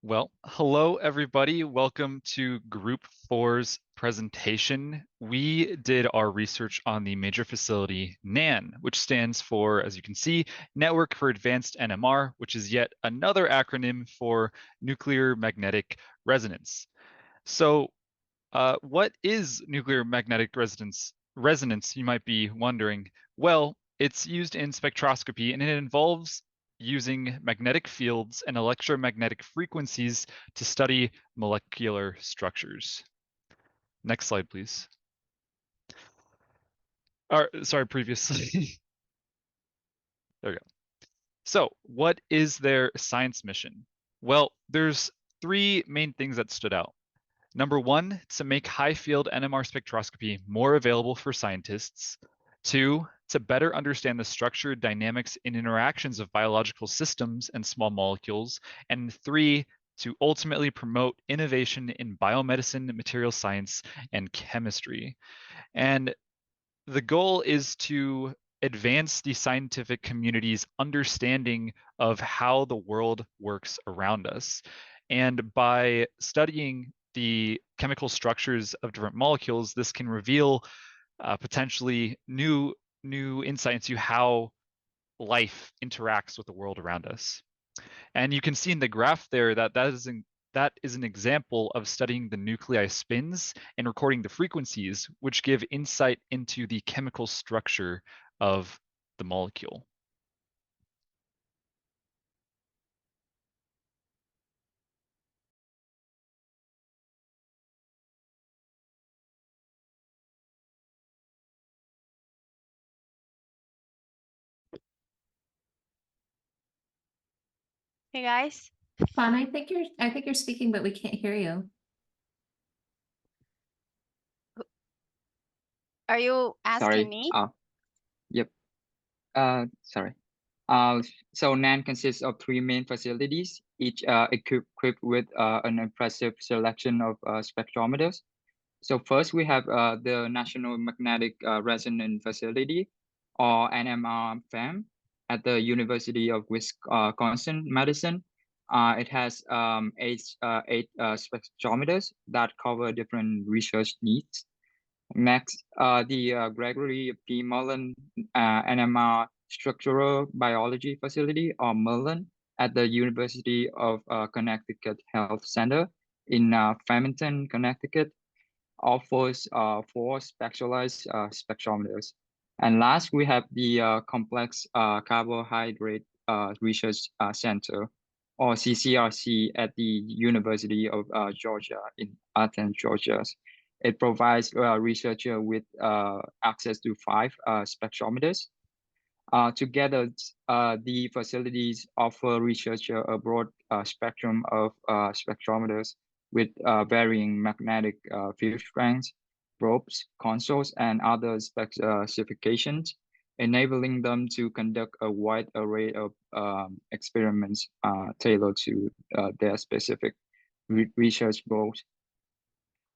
Well, hello everybody. Welcome to Group 4's presentation. We did our research on the major facility NAN, which stands for, as you can see, Network for Advanced NMR, which is yet another acronym for Nuclear Magnetic Resonance. So, what is nuclear magnetic resonance, you might be wondering? Well, it's used in spectroscopy and it involves using magnetic fields and electromagnetic frequencies to study molecular structures. Next slide, please. Sorry, previously. There we go. So, what is their science mission? Well, there's three main things that stood out. Number one, to make high-field NMR spectroscopy more available for scientists. Two, to better understand the structure, dynamics, and interactions of biological systems and small molecules. And three, to ultimately promote innovation in biomedicine, material science, and chemistry. And the goal is to advance the scientific community's understanding of how the world works around us. And by studying the chemical structures of different molecules, this can reveal potentially new insight into how life interacts with the world around us. And you can see in the graph there that that is an example of studying the nuclei spins and recording the frequencies, which give insight into the chemical structure of the molecule. Hey guys. Quan, I think you're speaking, but we can't hear you. Are you asking Sorry. me? Yep. Sorry. So NAN consists of three main facilities, each equipped with an impressive selection of spectrometers. So first we have the National Magnetic Resonance Facility, or NMR-FAM, at the University of Wisconsin, Madison. It has eight spectrometers that cover different research needs. Next, the Gregory P. Mullen NMR Structural Biology Facility, or Mullen, at the University of Connecticut Health Center in Farmington, Connecticut, offers four specialized spectrometers. And last, we have the Complex Carbohydrate Research Center, or CCRC, at the University of Georgia in Athens, Georgia. It provides researchers with access to five spectrometers. Together, the facilities offer researchers a broad spectrum of spectrometers with varying magnetic field strengths, probes, consoles, and other specifications, enabling them to conduct a wide array of experiments tailored to their specific research goals.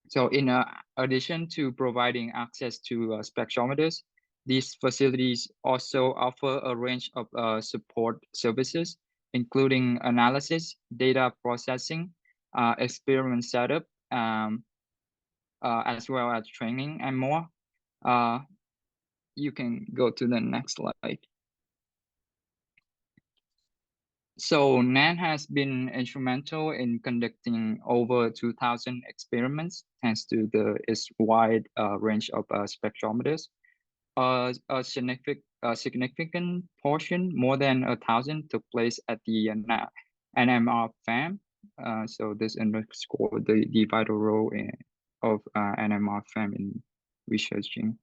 So in addition to providing access to spectrometers, these facilities also offer a range of support services, including analysis, data processing, experiment setup, as well as training and more. You can go to the next slide. So NAN has been instrumental in conducting over 2,000 experiments thanks to its wide range of spectrometers. A significant portion, more than 1,000, took place at the NMR-FAM. So this underscores the vital role of NMR-FAM in researching.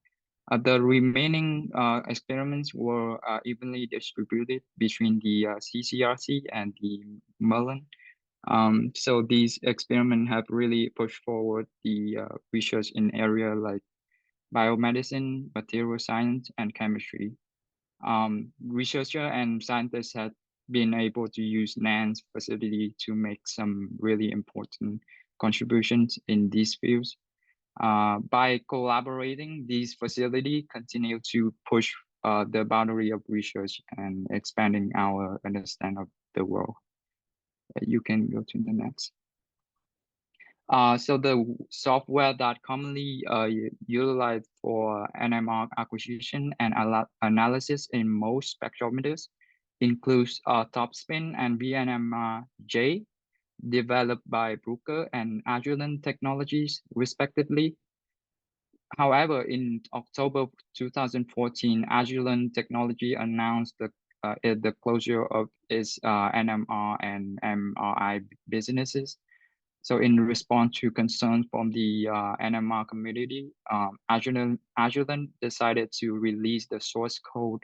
The remaining experiments were evenly distributed between the CCRC and the Mullen. So these experiments have really pushed forward the research in areas like biomedicine, material science, and chemistry. Researchers and scientists have been able to use NAN's facility to make some really important contributions in these fields. By collaborating, these facilities continue to push the boundary of research and expanding our understanding of the world. You can go to the next. So the software that commonly utilized for NMR acquisition and analysis in most spectrometers includes Topspin and VNMR-J, developed by Bruker and Agilent Technologies, respectively. However, in October 2014, Agilent Technology announced the closure of its NMR and MRI businesses. So in response to concerns from the NMR community, Agilent decided to release the source code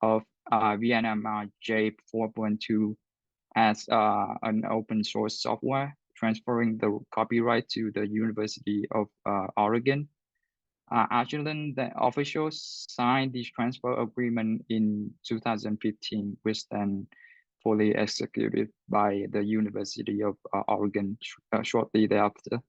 of VNMR-J 4.2 as an open source software, transferring the copyright to the University of Oregon. Agilent, the officials signed this transfer agreement in 2015, which then fully executed by the University of Oregon shortly thereafter.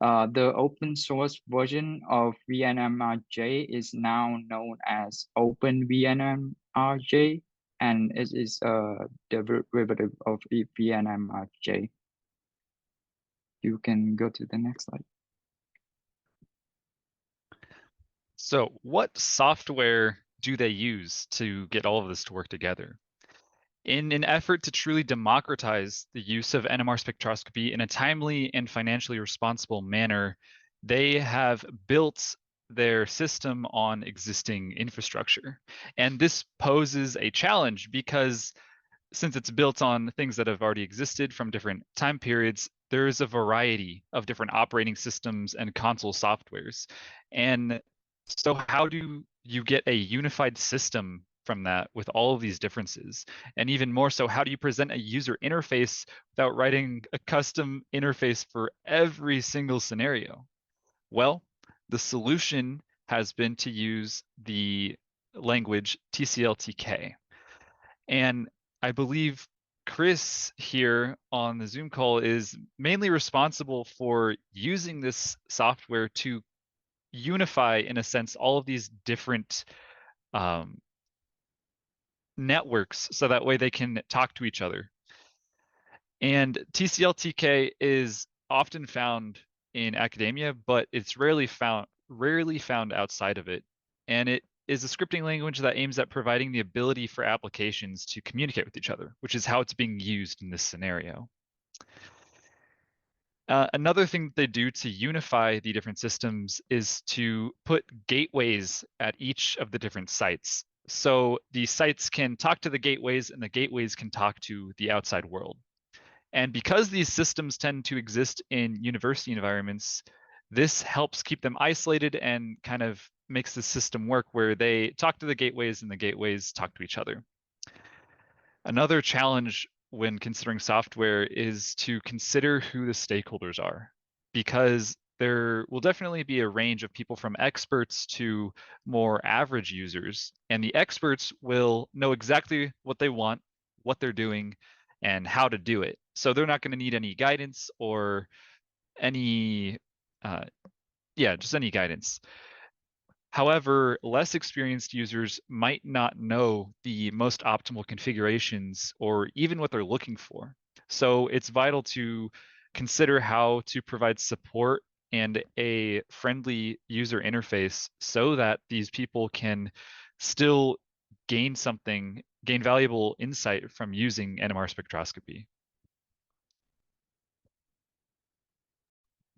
The open source version of VNMR-J is now known as OpenVNMR-J, and it is a derivative of VNMR-J. You can go to the next slide. So what software do they use to get all of this to work together? In an effort to truly democratize the use of NMR spectroscopy in a timely and financially responsible manner, they have built their system on existing infrastructure. And this poses a challenge because since it's built on things that have already existed from different time periods, there's a variety of different operating systems and console softwares. And so how do you get a unified system from that with all of these differences? And even more so, how do you present a user interface without writing a custom interface for every single scenario? Well, the solution has been to use the language TCL/TK. And I believe Chris here on the Zoom call is mainly responsible for using this software to unify, in a sense, all of these different networks so that way they can talk to each other. And TCL/TK is often found in academia, but it's rarely found outside of it. And it is a scripting language that aims at providing the ability for applications to communicate with each other, which is how it's being used in this scenario. Another thing that they do to unify the different systems is to put gateways at each of the different sites. So the sites can talk to the gateways and the gateways can talk to the outside world. And because these systems tend to exist in university environments, this helps keep them isolated and kind of makes the system work where they talk to the gateways and the gateways talk to each other. Another challenge when considering software is to consider who the stakeholders are, because there will definitely be a range of people from experts to more average users, and the experts will know exactly what they want, what they're doing, and how to do it. So they're not going to need any guidance or any, just any guidance. However, less experienced users might not know the most optimal configurations or even what they're looking for. So it's vital to consider how to provide support and a friendly user interface so that these people can still gain valuable insight from using NMR spectroscopy.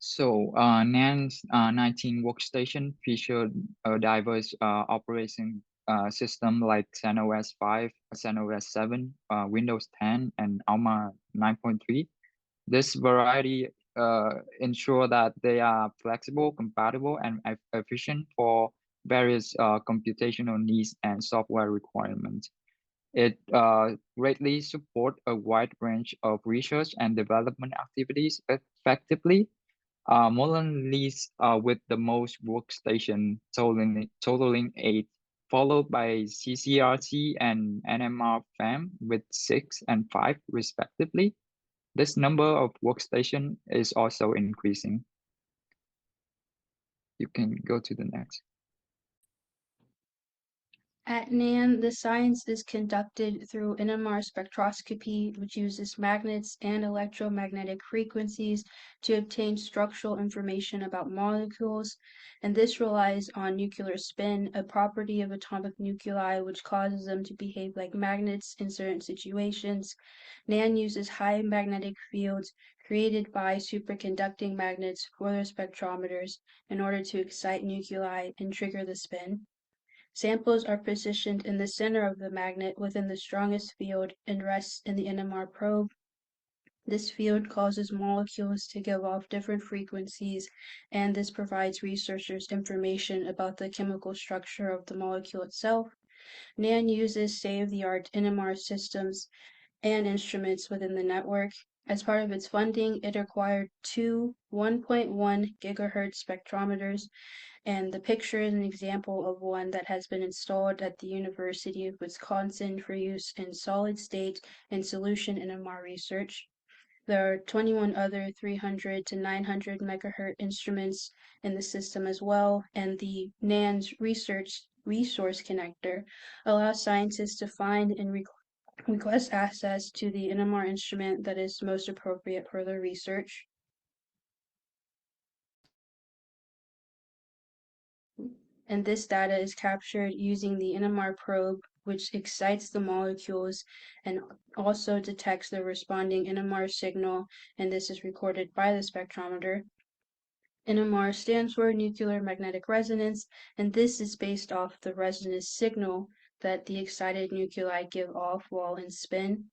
So NAN's 19 workstation featured a diverse operating system like CentOS 5, CentOS 7, Windows 10, and Alma 9.3. This variety ensure that they are flexible, compatible, and efficient for various computational needs and software requirements. It greatly supports a wide range of research and development activities effectively. Mullen leads with the most workstation, totaling 8, followed by CCRT and NMR FAM with 6 and 5 respectively. This number of workstation is also increasing. You can go to the next. At NAN, the science is conducted through NMR spectroscopy, which uses magnets and electromagnetic frequencies to obtain structural information about molecules, and this relies on nuclear spin, a property of atomic nuclei which causes them to behave like magnets in certain situations. NAN uses high magnetic fields created by superconducting magnets for their spectrometers in order to excite nuclei and trigger the spin. Samples are positioned in the center of the magnet within the strongest field and rests in the NMR probe. This field causes molecules to give off different frequencies, and this provides researchers information about the chemical structure of the molecule itself. NAN uses state-of-the-art NMR systems and instruments within the network. As part of its funding, it acquired two 1.1 gigahertz spectrometers, and the picture is an example of one that has been installed at the University of Wisconsin for use in solid-state and solution NMR research. There are 21 other 300 to 900 megahertz instruments in the system as well, and the NAN's research resource connector allows scientists to find and request access to the NMR instrument that is most appropriate for their research. And this data is captured using the NMR probe, which excites the molecules and also detects the responding NMR signal, and this is recorded by the spectrometer. NMR stands for nuclear magnetic resonance, and this is based off the resonance signal that the excited nuclei give off while in spin.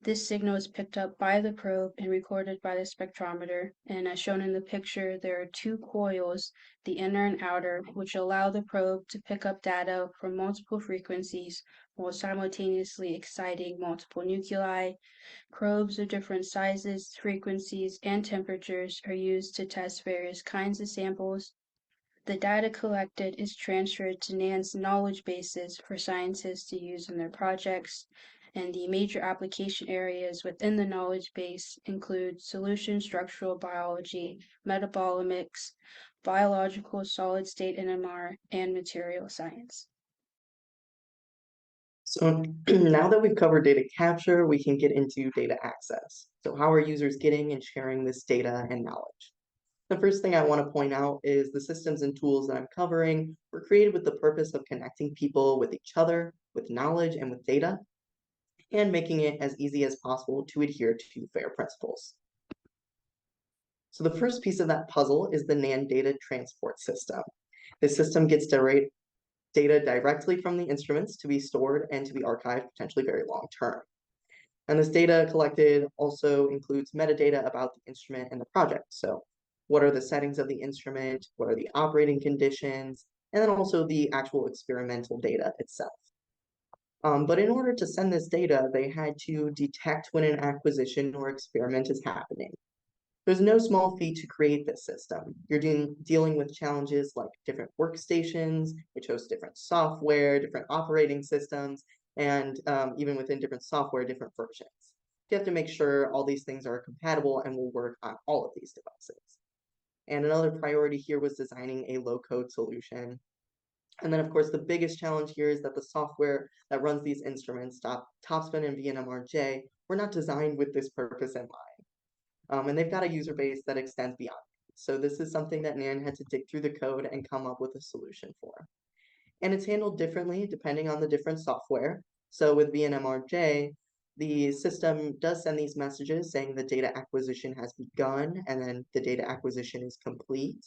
This signal is picked up by the probe and recorded by the spectrometer, and as shown in the picture, there are two coils, the inner and outer, which allow the probe to pick up data from multiple frequencies while simultaneously exciting multiple nuclei. Probes of different sizes, frequencies, and temperatures are used to test various kinds of samples. The data collected is transferred to NAN's knowledge bases for scientists to use in their projects, and the major application areas within the knowledge base include solution structural biology, metabolomics, biological solid-state NMR, and material science. So now that we've covered data capture, we can get into data access. So how are users getting and sharing this data and knowledge? The first thing I want to point out is the systems and tools that I'm covering were created with the purpose of connecting people with each other, with knowledge and with data, and making it as easy as possible to adhere to FAIR principles. So the first piece of that puzzle is the NAN data transport system. This system gets data directly from the instruments to be stored and to be archived potentially very long term. And this data collected also includes metadata about the instrument and the project. So what are the settings of the instrument? What are the operating conditions? And then also the actual experimental data itself. But in order to send this data, they had to detect when an acquisition or experiment is happening. There's no small feat to create this system. You're dealing with challenges like different workstations, which host different software, different operating systems, and even within different software, different versions. You have to make sure all these things are compatible and will work on all of these devices. And another priority here was designing a low-code solution. And then, of course, the biggest challenge here is that the software that runs these instruments, Topspin and VNMRJ, were not designed with this purpose in mind. And they've got a user base that extends beyond. So this is something that NAN had to dig through the code and come up with a solution for. And it's handled differently depending on the different software. So with VNMRJ, the system does send these messages saying the data acquisition has begun and then the data acquisition is complete.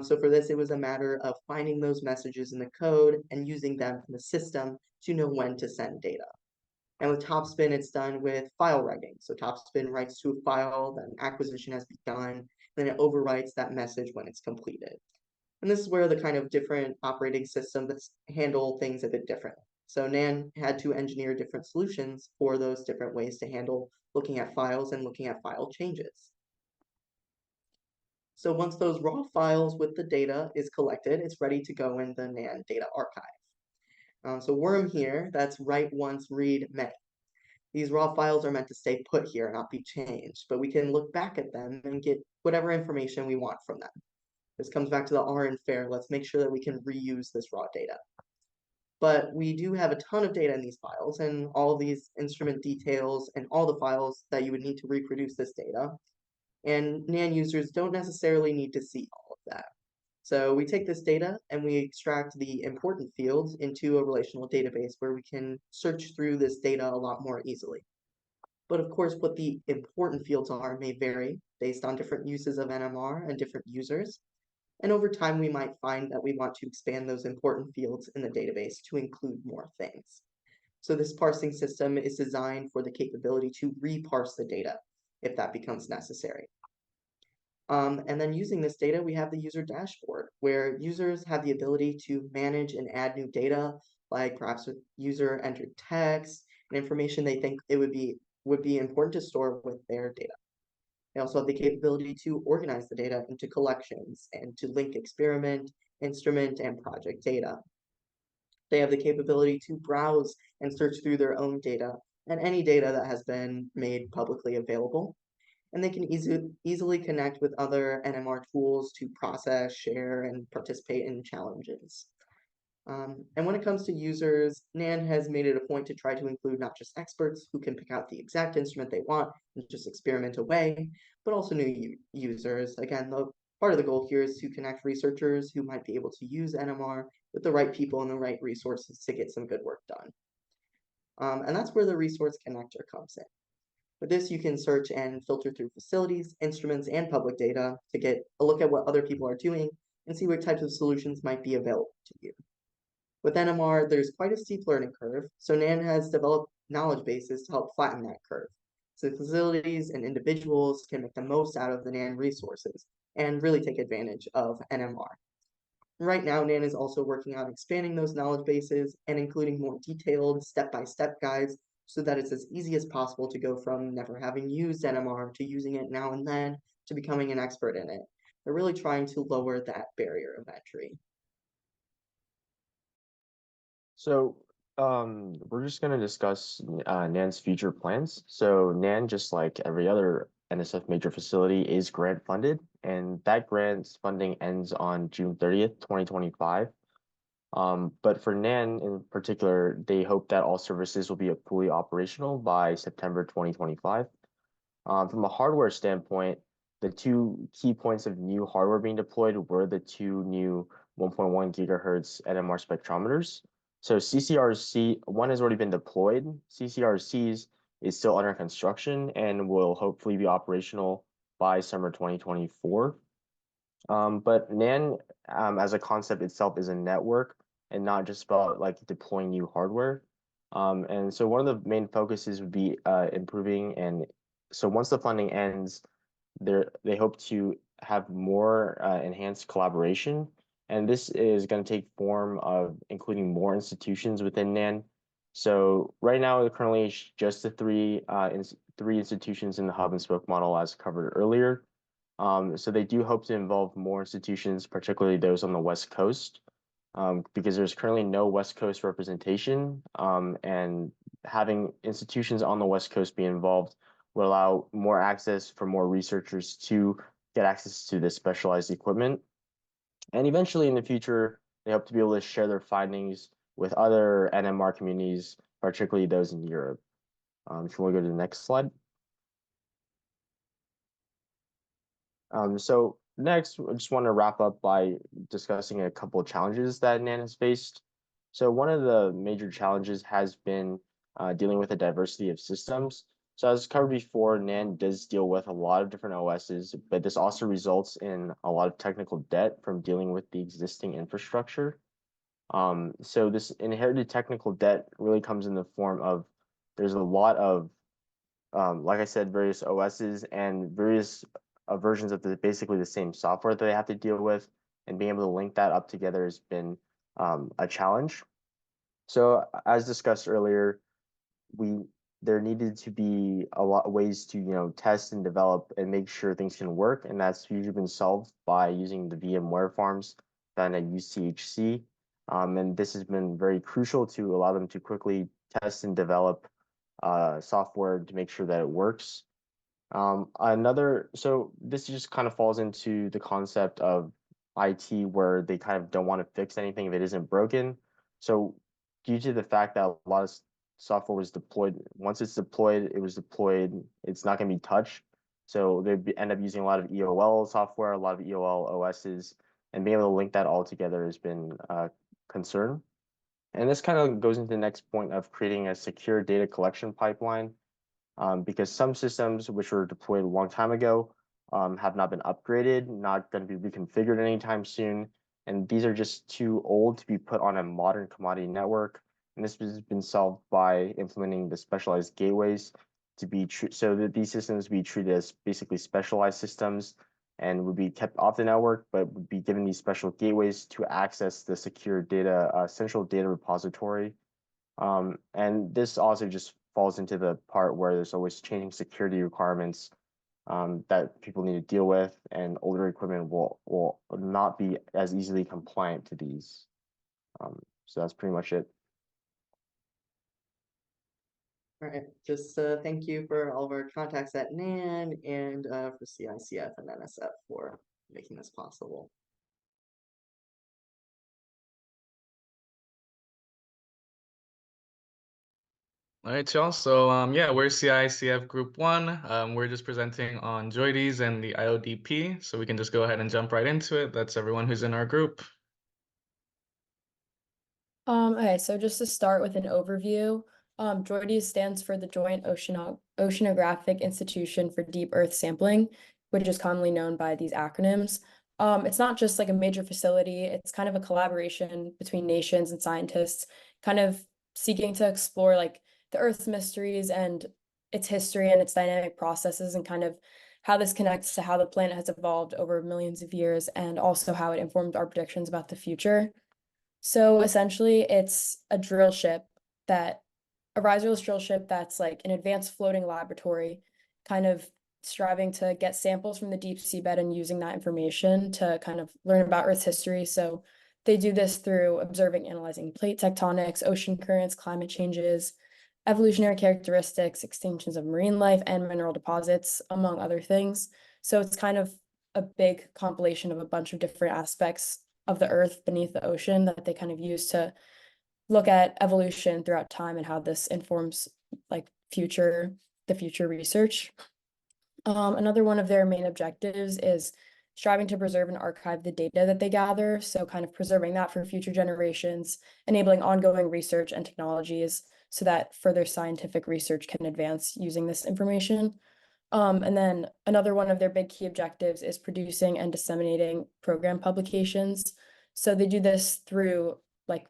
So for this, it was a matter of finding those messages in the code and using them in the system to know when to send data. And with Topspin, it's done with file writing. So Topspin writes to a file, then acquisition has begun, then it overwrites that message when it's completed. And this is where the kind of different operating systems handle things a bit differently. So NAN had to engineer different solutions for those different ways to handle looking at files and looking at file changes. So once those raw files with the data is collected, it's ready to go in the NAN data archive. So worm here, that's write once, read many. These raw files are meant to stay put here, not be changed, but we can look back at them and get whatever information we want from them. This comes back to the R in FAIR. Let's make sure that we can reuse this raw data. But we do have a ton of data in these files, and all of these instrument details and all the files that you would need to reproduce this data. And NAN users don't necessarily need to see all of that. So we take this data and we extract the important fields into a relational database where we can search through this data a lot more easily. But of course, what the important fields are may vary based on different uses of NMR and different users. And over time, we might find that we want to expand those important fields in the database to include more things. So this parsing system is designed for the capability to reparse the data if that becomes necessary. And then using this data, we have the user dashboard, where users have the ability to manage and add new data, like perhaps with user entered text and information they think it would be important to store with their data. They also have the capability to organize the data into collections and to link experiment, instrument, and project data. They have the capability to browse and search through their own data and any data that has been made publicly available. And they can easily connect with other NMR tools to process, share, and participate in challenges. And when it comes to users, NAN has made it a point to try to include not just experts who can pick out the exact instrument they want and just experiment away, but also new users. Again, part of the goal here is to connect researchers who might be able to use NMR with the right people and the right resources to get some good work done. And that's where the resource connector comes in. With this, you can search and filter through facilities, instruments, and public data to get a look at what other people are doing and see what types of solutions might be available to you. With NMR, there's quite a steep learning curve, so NAN has developed knowledge bases to help flatten that curve. So facilities and individuals can make the most out of the NAN resources and really take advantage of NMR. Right now, NAN is also working on expanding those knowledge bases and including more detailed step-by-step guides so that it's as easy as possible to go from never having used NMR to using it now and then to becoming an expert in it. They're really trying to lower that barrier of entry. So we're just going to discuss NAN's future plans. So NAN, just like every other NSF major facility, is grant funded, and that grant's funding ends on June 30th, 2025. But for NAN in particular, they hope that all services will be fully operational by September 2025. From a hardware standpoint, the two key points of new hardware being deployed were the two new 1.1 gigahertz NMR spectrometers. So CCRC, one has already been deployed. CCRCs is still under construction and will hopefully be operational by summer 2024. But NAN as a concept itself is a network and not just about like deploying new hardware. And so one of the main focuses would be improving, and so once the funding ends, they hope to have more enhanced collaboration. And this is going to take form of including more institutions within NAN. So right now, currently, it's just the three institutions in the hub and spoke model as covered earlier. So they do hope to involve more institutions, particularly those on the West Coast, because there's currently no West Coast representation, and having institutions on the West Coast be involved will allow more access for more researchers to get access to this specialized equipment. And eventually in the future, they hope to be able to share their findings with other NMR communities, particularly those in Europe. If you want to go to the next slide. So next, I just want to wrap up by discussing a couple of challenges that NAN has faced. So one of the major challenges has been dealing with the diversity of systems. So as covered before, NAN does deal with a lot of different OSs, but this also results in a lot of technical debt from dealing with the existing infrastructure. So this inherited technical debt really comes in the form of there's a lot of, like I said, various OSs and various versions of basically the same software that they have to deal with, and being able to link that up together has been a challenge. So as discussed earlier, there needed to be a lot of ways to test and develop and make sure things can work, and that's usually been solved by using the VMware farms done at UCHC, and this has been very crucial to allow them to quickly test and develop software to make sure that it works. So this just kind of falls into the concept of IT, where they kind of don't want to fix anything if it isn't broken. So due to the fact that a lot of software was deployed. Once it's deployed, it was deployed. It's not going to be touched. So they end up using a lot of EOL software, a lot of EOL OSs, and being able to link that all together has been a concern. And this kind of goes into the next point of creating a secure data collection pipeline, because some systems which were deployed a long time ago have not been upgraded, not going to be reconfigured anytime soon. And these are just too old to be put on a modern commodity network. And this has been solved by implementing the specialized gateways to be so that these systems be treated as basically specialized systems and would be kept off the network, but would be given these special gateways to access the secure data, central data repository. And this also just falls into the part where there's always changing security requirements that people need to deal with, and older equipment will not be as easily compliant to these. So that's pretty much it. All right, just thank you for all of our contacts at NAN and for CICF and NSF for making this possible. All right, y'all. So yeah, we're CICF Group 1. We're just presenting on JOIDES and the IODP. So we can just go ahead and jump right into it. That's everyone who's in our group. Okay, so just to start with an overview, JOIDES stands for the Joint Oceanographic Institution for Deep Earth Sampling, which is commonly known by these acronyms. It's not just like a major facility, it's kind of a collaboration between nations and scientists, kind of seeking to explore like the Earth's mysteries and its history and its dynamic processes, and kind of how this connects to how the planet has evolved over millions of years, and also how it informed our predictions about the future. So essentially, it's a drill ship a riserless drill ship that's like an advanced floating laboratory, kind of striving to get samples from the deep seabed and using that information to kind of learn about Earth's history. So they do this through observing, analyzing plate tectonics, ocean currents, climate changes, evolutionary characteristics, extinctions of marine life, and mineral deposits, among other things. So it's kind of a big compilation of a bunch of different aspects of the Earth beneath the ocean that they kind of use to look at evolution throughout time and how this informs like the future research. Another one of their main objectives is striving to preserve and archive the data that they gather, so kind of preserving that for future generations, enabling ongoing research and technologies so that further scientific research can advance using this information. And then another one of their big key objectives is producing and disseminating program publications. So they do this through like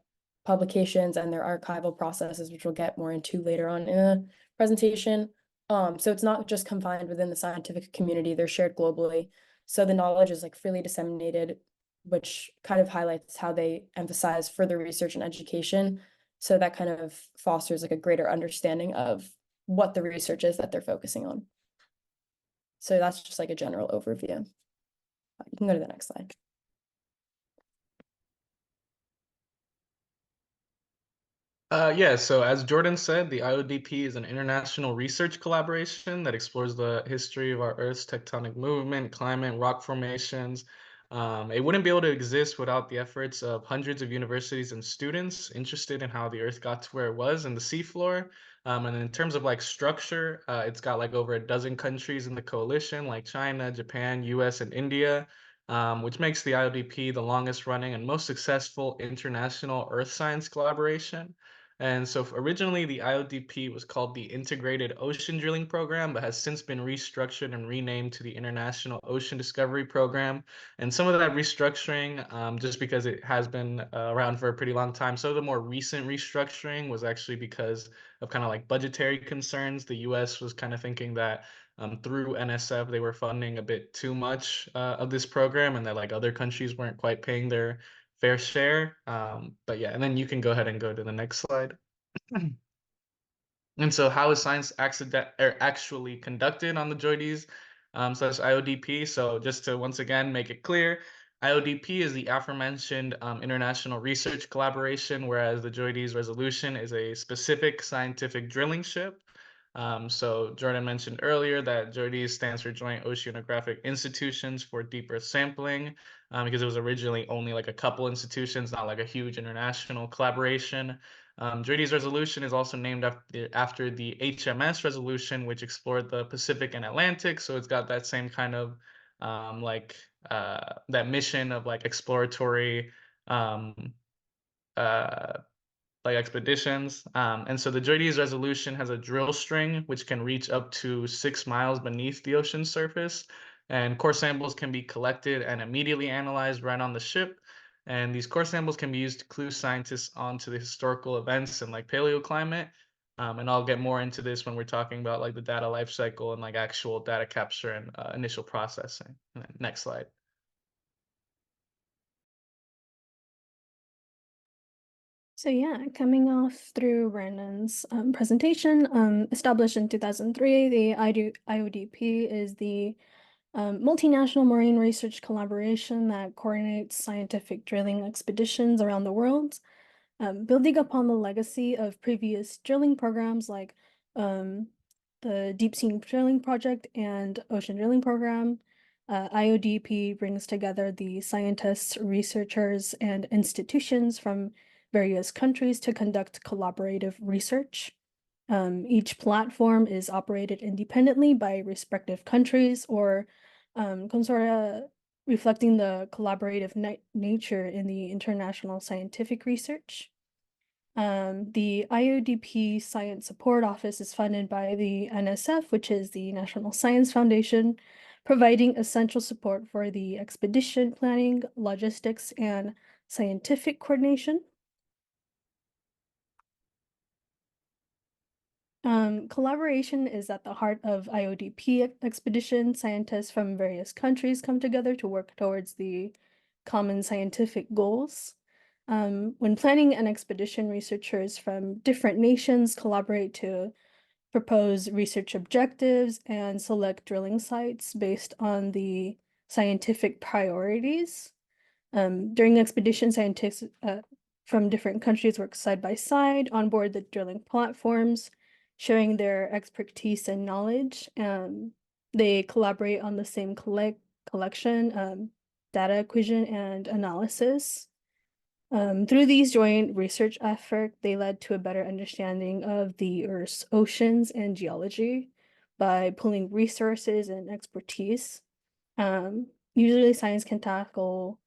publications and their archival processes, which we'll get more into later on in the presentation. So it's not just confined within the scientific community, they're shared globally. So the knowledge is like freely disseminated, which kind of highlights how they emphasize further research and education. So that kind of fosters like a greater understanding of what the research is that they're focusing on. So that's just like a general overview. You can go to the next slide. Yeah, so as Jordan said, the IODP is an international research collaboration that explores the history of our Earth's tectonic movement, climate, rock formations. It wouldn't be able to exist without the efforts of hundreds of universities and students interested in how the Earth got to where it was in the seafloor. And in terms of like structure, it's got like over a dozen countries in the coalition, like China, Japan, US, and India. Which makes the IODP the longest running and most successful international Earth science collaboration. And so originally the IODP was called the Integrated Ocean Drilling Program, but has since been restructured and renamed to the International Ocean Discovery Program. And some of that restructuring, just because it has been around for a pretty long time, so the more recent restructuring was actually because of kind of like budgetary concerns. The US was kind of thinking that through NSF, they were funding a bit too much of this program, and that like other countries weren't quite paying their fair share. But yeah, and then you can go ahead and go to the next slide. And so how is science actually conducted on the JOIDES slash IODP? So just to once again make it clear, IODP is the aforementioned international research collaboration, whereas the JOIDES resolution is a specific scientific drilling ship. So Jordan mentioned earlier that JOIDES stands for Joint Oceanographic Institutions for Deep Earth Sampling. because it was originally only like a couple institutions, not like a huge international collaboration. JOIDES resolution is also named after the HMS resolution, which explored the Pacific and Atlantic. So it's got that same kind of that mission of like exploratory like expeditions. And so the JOIDES resolution has a drill string which can reach up to 6 miles beneath the ocean surface. And core samples can be collected and immediately analyzed right on the ship. And these core samples can be used to clue scientists onto the historical events in like paleoclimate. And I'll get more into this when we're talking about like the data life cycle and like actual data capture and initial processing. Next slide. So yeah, coming off through Brandon's presentation, established in 2003, the IODP is the multinational marine research collaboration that coordinates scientific drilling expeditions around the world, building upon the legacy of previous drilling programs like the Deep Sea Drilling Project and Ocean Drilling Program. IODP brings together the scientists, researchers, and institutions from various countries to conduct collaborative research. Each platform is operated independently by respective countries or consortia, reflecting the collaborative nature in the international scientific research. The IODP Science Support Office is funded by the NSF, which is the National Science Foundation, providing essential support for the expedition planning, logistics, and scientific coordination. Collaboration is at the heart of IODP expedition. Scientists from various countries come together to work towards the common scientific goals. When planning an expedition, researchers from different nations collaborate to propose research objectives and select drilling sites based on the scientific priorities. During expedition, scientists from different countries work side by side on board the drilling platforms, sharing their expertise and knowledge. They collaborate on the same collection, data acquisition, and analysis. Through these joint research efforts, they led to a better understanding of the Earth's oceans and geology by pooling resources and expertise. Usually science can tackle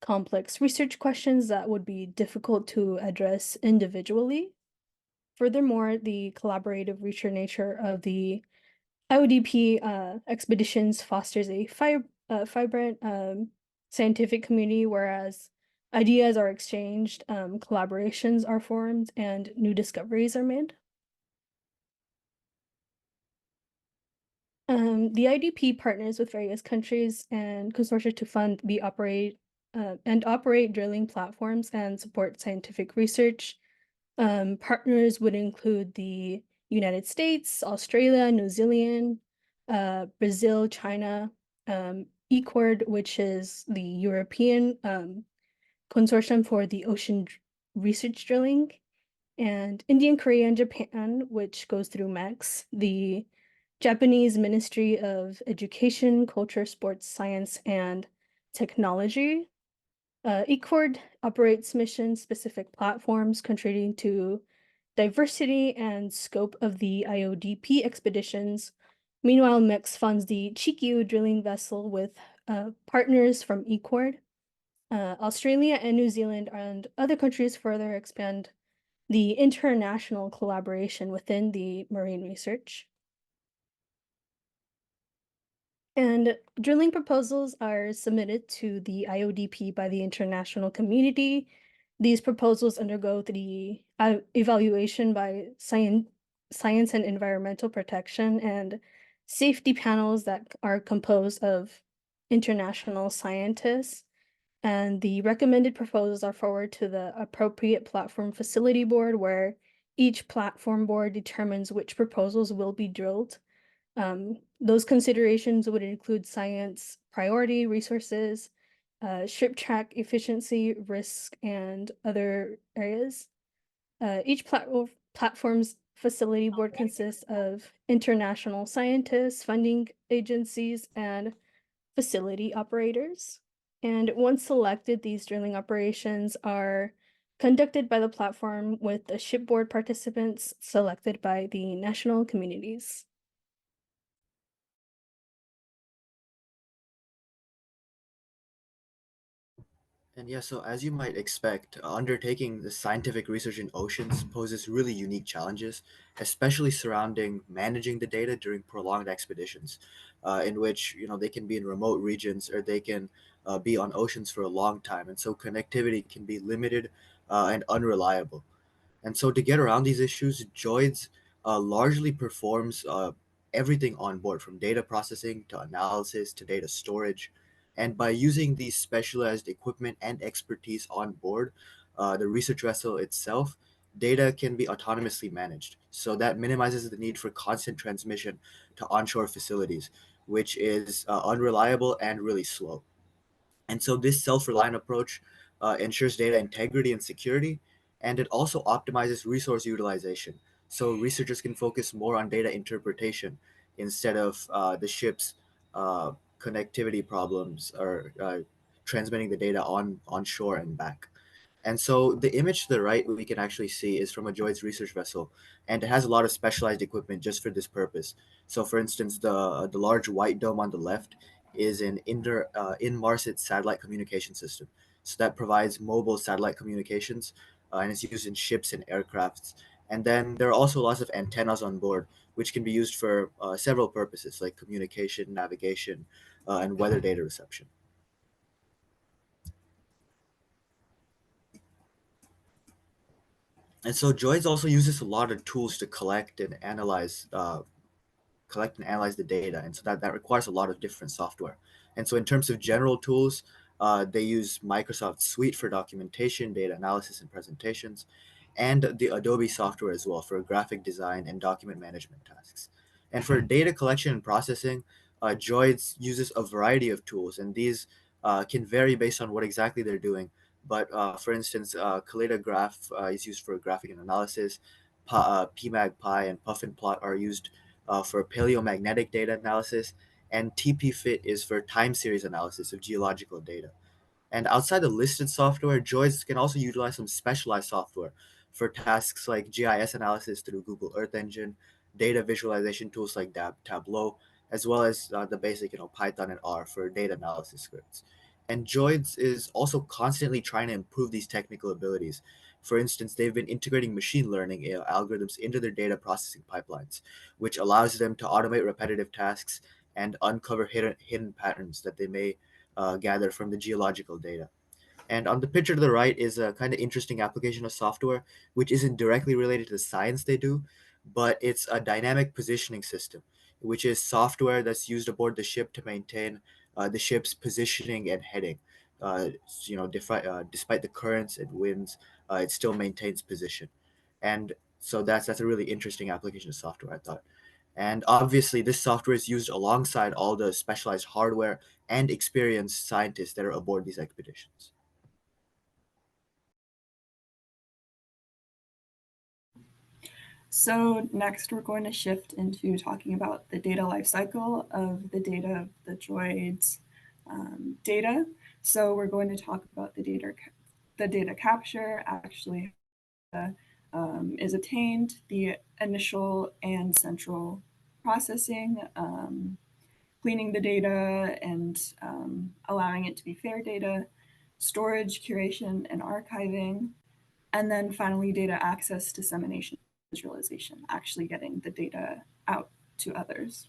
complex research questions that would be difficult to address individually. Furthermore, the collaborative research nature of the IODP expeditions fosters a vibrant scientific community, whereas ideas are exchanged, collaborations are formed, and new discoveries are made. The IODP partners with various countries and consortia to fund the operate drilling platforms and support scientific research. Partners would include the United States, Australia, New Zealand, Brazil, China, ICORD, which is the European Consortium for the Ocean Research Drilling, and India, Korea, and Japan, which goes through MEX, the Japanese Ministry of Education, Culture, Sports, Science, and Technology. ICORD operates mission-specific platforms contributing to diversity and scope of the IODP expeditions. Meanwhile, MEX funds the IceCube drilling vessel with partners from ICORD. Australia and New Zealand and other countries further expand the international collaboration within the marine research. And drilling proposals are submitted to the IODP by the international community. These proposals undergo the evaluation by science and environmental protection and safety panels that are composed of international scientists. And the recommended proposals are forwarded to the appropriate platform facility board, where each platform board determines which proposals will be drilled. Those considerations would include science priority, resources, ship track efficiency, risk, and other areas. Each platform's facility board consists of international scientists, funding agencies, and facility operators. And once selected, these drilling operations are conducted by the platform with the shipboard participants selected by the national communities. And yeah, so as you might expect, undertaking the scientific research in oceans poses really unique challenges, especially surrounding managing the data during prolonged expeditions, in which they can be in remote regions or they can be on oceans for a long time, and so connectivity can be limited and unreliable. And so to get around these issues, JOIDES largely performs everything on board, from data processing to analysis to data storage. And by using these specialized equipment and expertise on board the research vessel itself, data can be autonomously managed. So that minimizes the need for constant transmission to onshore facilities, which is unreliable and really slow. And so this self-reliant approach ensures data integrity and security, and it also optimizes resource utilization. So researchers can focus more on data interpretation instead of the ship's connectivity problems or transmitting the data on shore and back. And so the image to the right we can actually see is from a JOIDES research vessel, and it has a lot of specialized equipment just for this purpose. So, for instance, the large white dome on the left is an Inmarsat satellite communication system. So that provides mobile satellite communications, and it's used in ships and aircrafts. And then there are also lots of antennas on board, which can be used for several purposes like communication, navigation, and weather data reception. And so JOIDES also uses a lot of tools to collect and analyze the data, and so that requires a lot of different software. And so in terms of general tools, they use Microsoft Suite for documentation, data analysis, and presentations, and the Adobe software as well for graphic design and document management tasks. And for data collection and processing, JOIDES uses a variety of tools, and these can vary based on what exactly they're doing. But for instance, Kaleidograph is used for graphic analysis. PMAG-Pi and Puffin Plot are used for paleomagnetic data analysis, and TP-Fit is for time series analysis of geological data. And outside the listed software, JOIDES can also utilize some specialized software for tasks like GIS analysis through Google Earth Engine, data visualization tools like Tableau, as well as the basic, Python and R for data analysis scripts. And JOIDES is also constantly trying to improve these technical abilities. For instance, they've been integrating machine learning algorithms into their data processing pipelines, which allows them to automate repetitive tasks and uncover hidden patterns that they may gather from the geological data. And on the picture to the right is a kind of interesting application of software, which isn't directly related to the science they do, but it's a dynamic positioning system, which is software that's used aboard the ship to maintain the ship's positioning and heading. Despite the currents and winds, it still maintains position. And so that's a really interesting application of software, I thought. And obviously, this software is used alongside all the specialized hardware and experienced scientists that are aboard these expeditions. So next we're going to shift into talking about the data lifecycle of the data of the JOIDES data. So we're going to talk about the data capture, actually is obtained, the initial and central processing, cleaning the data and allowing it to be fair data, storage, curation, and archiving, and then finally data access, dissemination, visualization, actually getting the data out to others.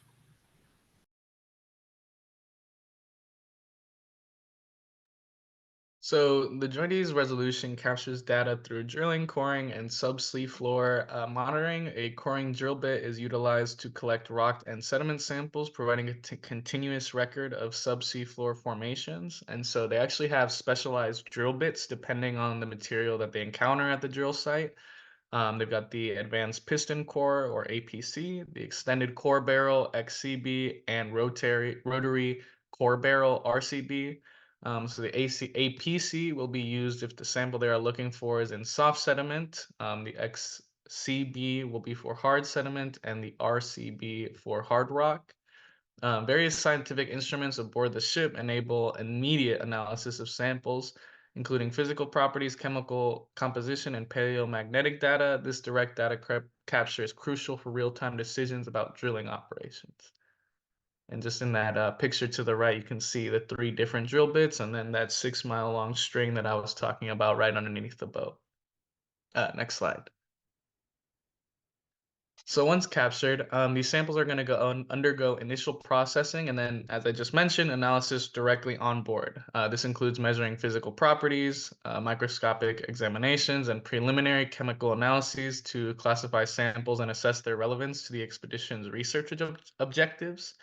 So the JOIDES resolution captures data through drilling, coring, and subsea floor monitoring. A coring drill bit is utilized to collect rock and sediment samples, providing a continuous record of subsea floor formations. And so they actually have specialized drill bits depending on the material that they encounter at the drill site. They've got the advanced piston core, or APC, the extended core barrel, XCB, and rotary core barrel, RCB. So the APC will be used if the sample they are looking for is in soft sediment. The XCB will be for hard sediment, and the RCB for hard rock. Various scientific instruments aboard the ship enable immediate analysis of samples, including physical properties, chemical composition, and paleomagnetic data. This direct data capture is crucial for real-time decisions about drilling operations. And just in that picture to the right, you can see the 3 different drill bits and then that 6-mile-long string that I was talking about right underneath the boat. Next slide. So once captured, these samples are going to undergo initial processing and then, as I just mentioned, analysis directly on board. This includes measuring physical properties, microscopic examinations, and preliminary chemical analyses to classify samples and assess their relevance to the expedition's research objectives.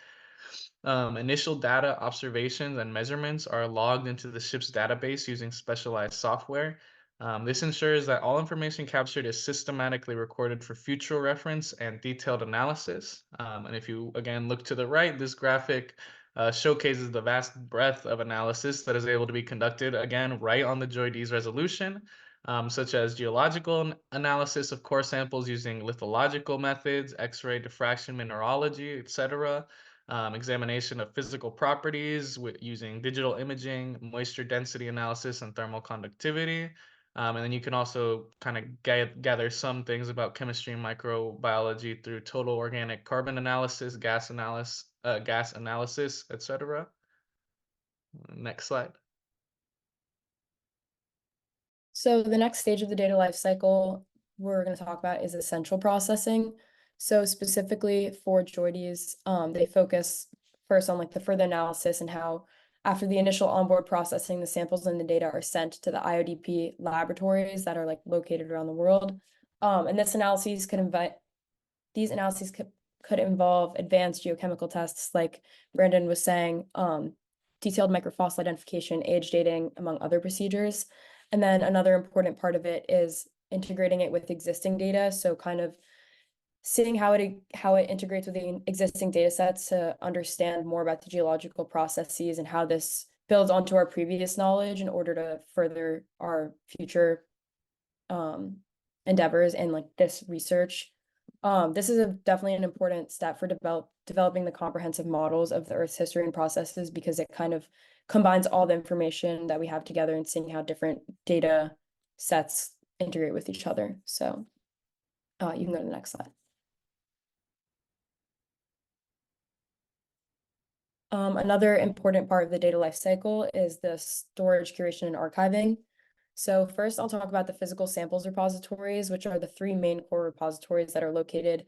Initial data, observations, and measurements are logged into the ship's database using specialized software. This ensures that all information captured is systematically recorded for future reference and detailed analysis. And if you, again, look to the right, this graphic showcases the vast breadth of analysis that is able to be conducted, again, right on the JOIDES resolution, such as geological analysis of core samples using lithological methods, X-ray diffraction mineralogy, etc., examination of physical properties using digital imaging, moisture density analysis, and thermal conductivity. And then you can also kind of gather some things about chemistry and microbiology through total organic carbon analysis, gas analysis, etc. Next slide. So the next stage of the data lifecycle we're going to talk about is essential processing. So specifically for JOIDES, they focus first on like the further analysis and how after the initial onboard processing, the samples and the data are sent to the IODP laboratories that are like located around the world. And these analyses could involve advanced geochemical tests, like Brandon was saying, detailed microfossil identification, age dating, among other procedures. And then another important part of it is integrating it with existing data. So kind of seeing how it integrates with the existing data sets to understand more about the geological processes and how this builds onto our previous knowledge in order to further our future endeavors in like this research. This is definitely an important step for developing the comprehensive models of the Earth's history and processes, because it kind of combines all the information that we have together and seeing how different data sets integrate with each other. So you can go to the next slide. Another important part of the data lifecycle is the storage, curation, and archiving. So first, I'll talk about the physical samples repositories, which are the 3 main core repositories that are located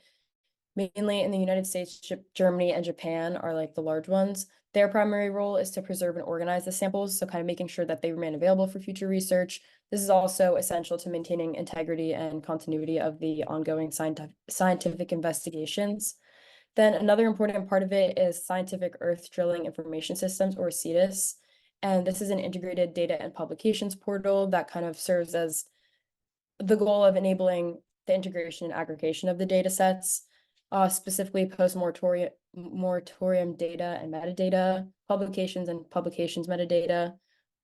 mainly in the United States, Germany, and Japan are like the large ones. Their primary role is to preserve and organize the samples, so kind of making sure that they remain available for future research. This is also essential to maintaining integrity and continuity of the ongoing scientific investigations. Then another important part of it is Scientific Earth Drilling Information Systems, or CEDIS. And this is an integrated data and publications portal that kind of serves as the goal of enabling the integration and aggregation of the data sets, specifically post-moratorium data and metadata, publications and publications metadata,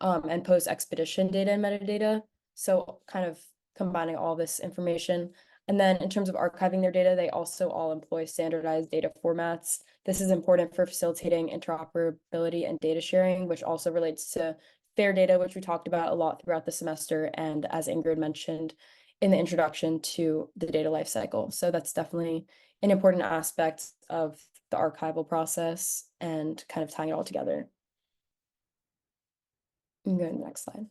and post-expedition data and metadata. So kind of combining all this information. And then in terms of archiving their data, they also all employ standardized data formats. This is important for facilitating interoperability and data sharing, which also relates to FAIR data, which we talked about a lot throughout the semester, and as Ingrid mentioned in the introduction to the data lifecycle. So that's definitely an important aspect of the archival process and kind of tying it all together. You can go to the next slide.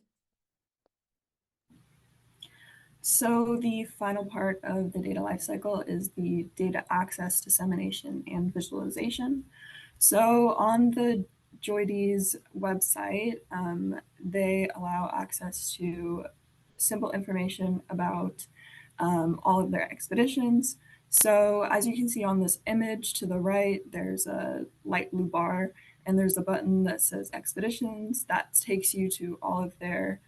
So the final part of the data lifecycle is the data access, dissemination, and visualization. So on the JOIDES website, they allow access to simple information about all of their expeditions. So as you can see on this image to the right, there's a light blue bar, and there's a button that says expeditions. That takes you to all of their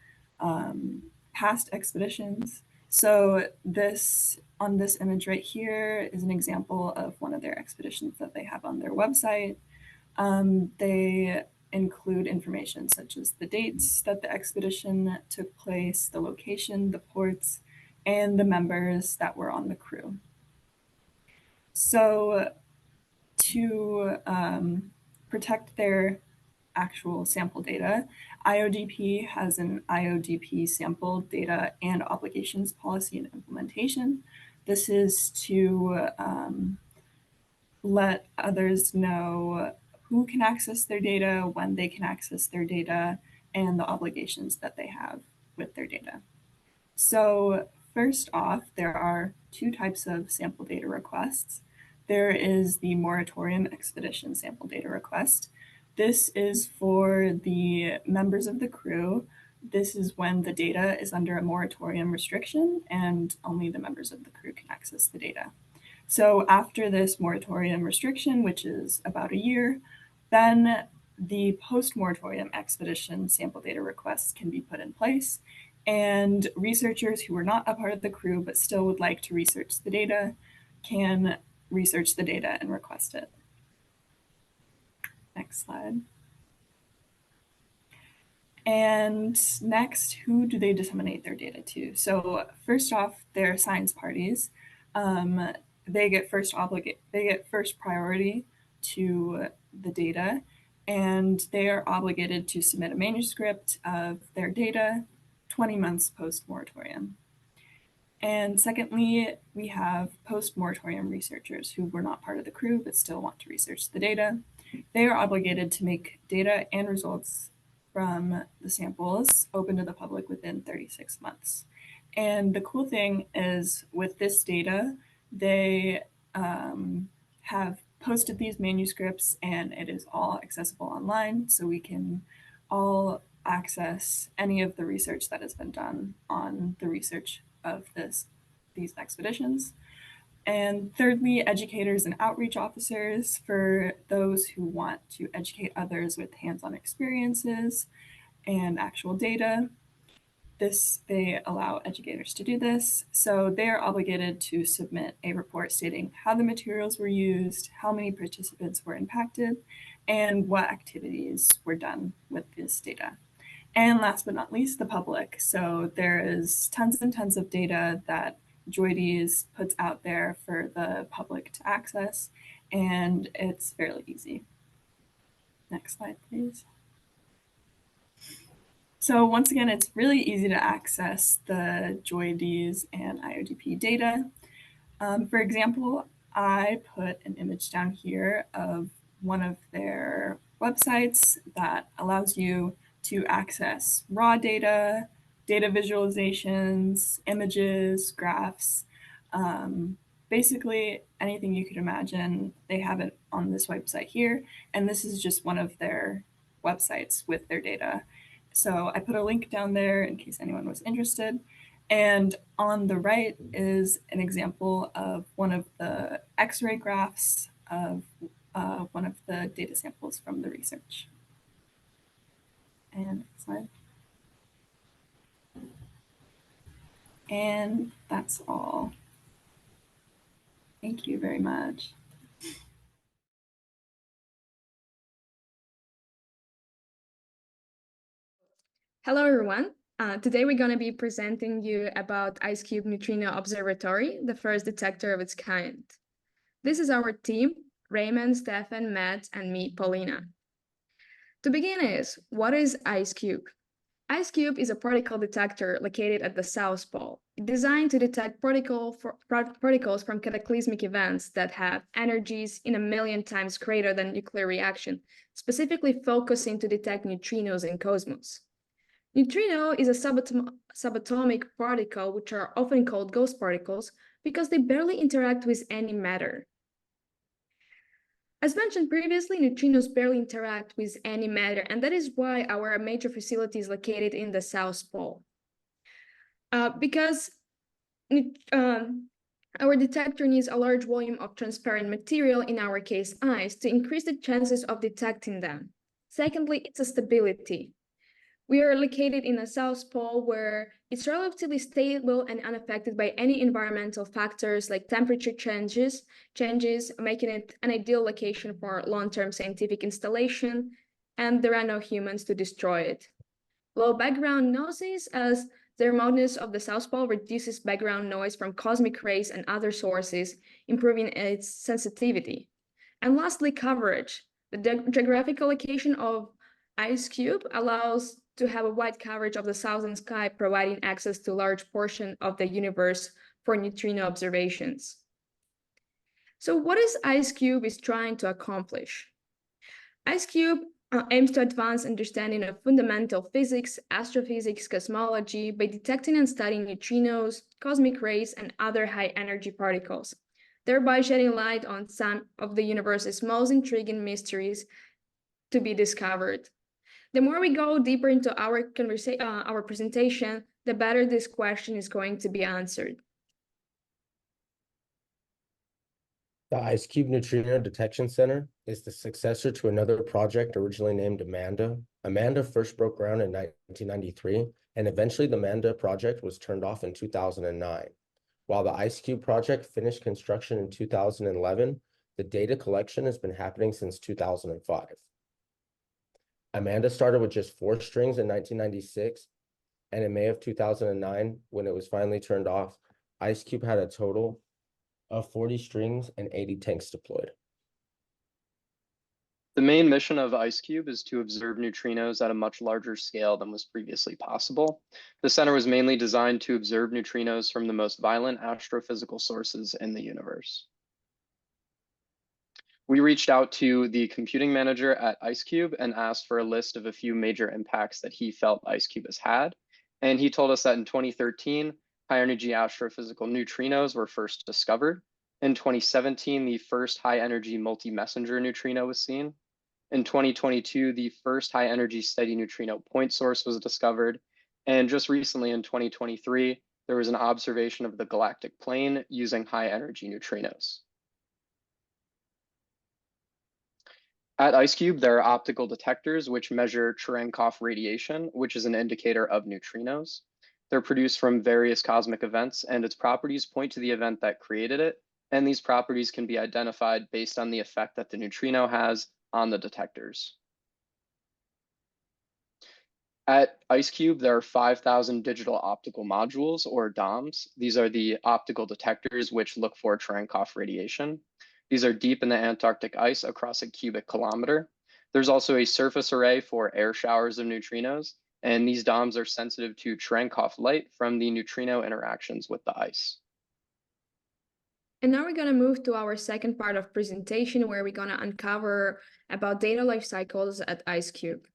past expeditions. So on this image right here is an example of one of their expeditions that they have on their website. They include information such as the dates that the expedition took place, the location, the ports, and the members that were on the crew. So to protect their actual sample data, IODP has an IODP sample data and obligations policy and implementation. This is to let others know who can access their data, when they can access their data, and the obligations that they have with their data. So first off, there are two types of sample data requests. There is the moratorium expedition sample data request. This is for the members of the crew. This is when the data is under a moratorium restriction and only the members of the crew can access the data. So after this moratorium restriction, which is about a year, then the post-moratorium expedition sample data requests can be put in place, and researchers who are not a part of the crew but still would like to research the data can research the data and request it. Next slide. And next, who do they disseminate their data to? So first off, they're science parties. They get first priority to the data, and they are obligated to submit a manuscript of their data 20 months post-moratorium. And secondly, we have post-moratorium researchers who were not part of the crew but still want to research the data. They are obligated to make data and results from the samples open to the public within 36 months. And the cool thing is with this data, they have posted these manuscripts and it is all accessible online, so we can all access any of the research that has been done on the research of these expeditions. And thirdly, educators and outreach officers for those who want to educate others with hands-on experiences and actual data. They allow educators to do this. So they are obligated to submit a report stating how the materials were used, how many participants were impacted, and what activities were done with this data. And last but not least, the public. So there is tons and tons of data that JOIDES puts out there for the public to access, and it's fairly easy. Next slide, please. So once again, it's really easy to access the JOIDES and IODP data. For example, I put an image down here of one of their websites that allows you to access raw data, data visualizations, images, graphs, basically anything you could imagine. They have it on this website here, and this is just one of their websites with their data. So I put a link down there in case anyone was interested. And on the right is an example of one of the X-ray graphs of one of the data samples from the research. And next slide. And that's all. Thank you very much. Hello, everyone. Today we're going to be presenting you about IceCube Neutrino Observatory, the first detector of its kind. This is our team, Raymond, Stefan, Matt, and me, Paulina. To begin what is IceCube? IceCube is a particle detector located at the South Pole, designed to detect particles from cataclysmic events that have energies in 1,000,000 times greater than nuclear reaction, specifically focusing to detect neutrinos in cosmos. Neutrino is a subatomic particle, which are often called ghost particles because they barely interact with any matter. As mentioned previously, neutrinos barely interact with any matter, and that is why our major facility is located in the South Pole. Because our detector needs a large volume of transparent material, in our case ice, to increase the chances of detecting them. Secondly, it's a stability. We are located in the South Pole, where it's relatively stable and unaffected by any environmental factors like temperature changes, making it an ideal location for long-term scientific installation, and there are no humans to destroy it. Low background noise, as the remoteness of the South Pole reduces background noise from cosmic rays and other sources, improving its sensitivity. And lastly, coverage. The geographical location of IceCube allows to have a wide coverage of the southern sky, providing access to a large portion of the universe for neutrino observations. So what is IceCube is trying to accomplish? IceCube aims to advance understanding of fundamental physics, astrophysics, cosmology by detecting and studying neutrinos, cosmic rays, and other high-energy particles, thereby shedding light on some of the universe's most intriguing mysteries to be discovered. The more we go deeper into our presentation, the better this question is going to be answered. The IceCube Neutrino Detection Center is the successor to another project originally named Amanda. Amanda first broke ground in 1993, and eventually the Amanda project was turned off in 2009. While the IceCube project finished construction in 2011, the data collection has been happening since 2005. Amanda started with just 4 strings in 1996, and in May of 2009, when it was finally turned off, IceCube had a total of 40 strings and 80 tanks deployed. The main mission of IceCube is to observe neutrinos at a much larger scale than was previously possible. The center was mainly designed to observe neutrinos from the most violent astrophysical sources in the universe. We reached out to the computing manager at IceCube and asked for a list of a few major impacts that he felt IceCube has had. And he told us that in 2013, high-energy astrophysical neutrinos were first discovered. In 2017, the first high-energy multi-messenger neutrino was seen. In 2022, the first high-energy steady neutrino point source was discovered. And just recently in 2023, there was an observation of the galactic plane using high-energy neutrinos. At IceCube, there are optical detectors which measure Cherenkov radiation, which is an indicator of neutrinos. They're produced from various cosmic events, and its properties point to the event that created it, and these properties can be identified based on the effect that the neutrino has on the detectors. At IceCube, there are 5,000 digital optical modules, or DOMs. These are the optical detectors which look for Cherenkov radiation. These are deep in the Antarctic ice across a cubic kilometer. There's also a surface array for air showers of neutrinos, and these DOMs are sensitive to Cherenkov light from the neutrino interactions with the ice. And now we're going to move to our second part of presentation where we're going to uncover about data life cycles at IceCube.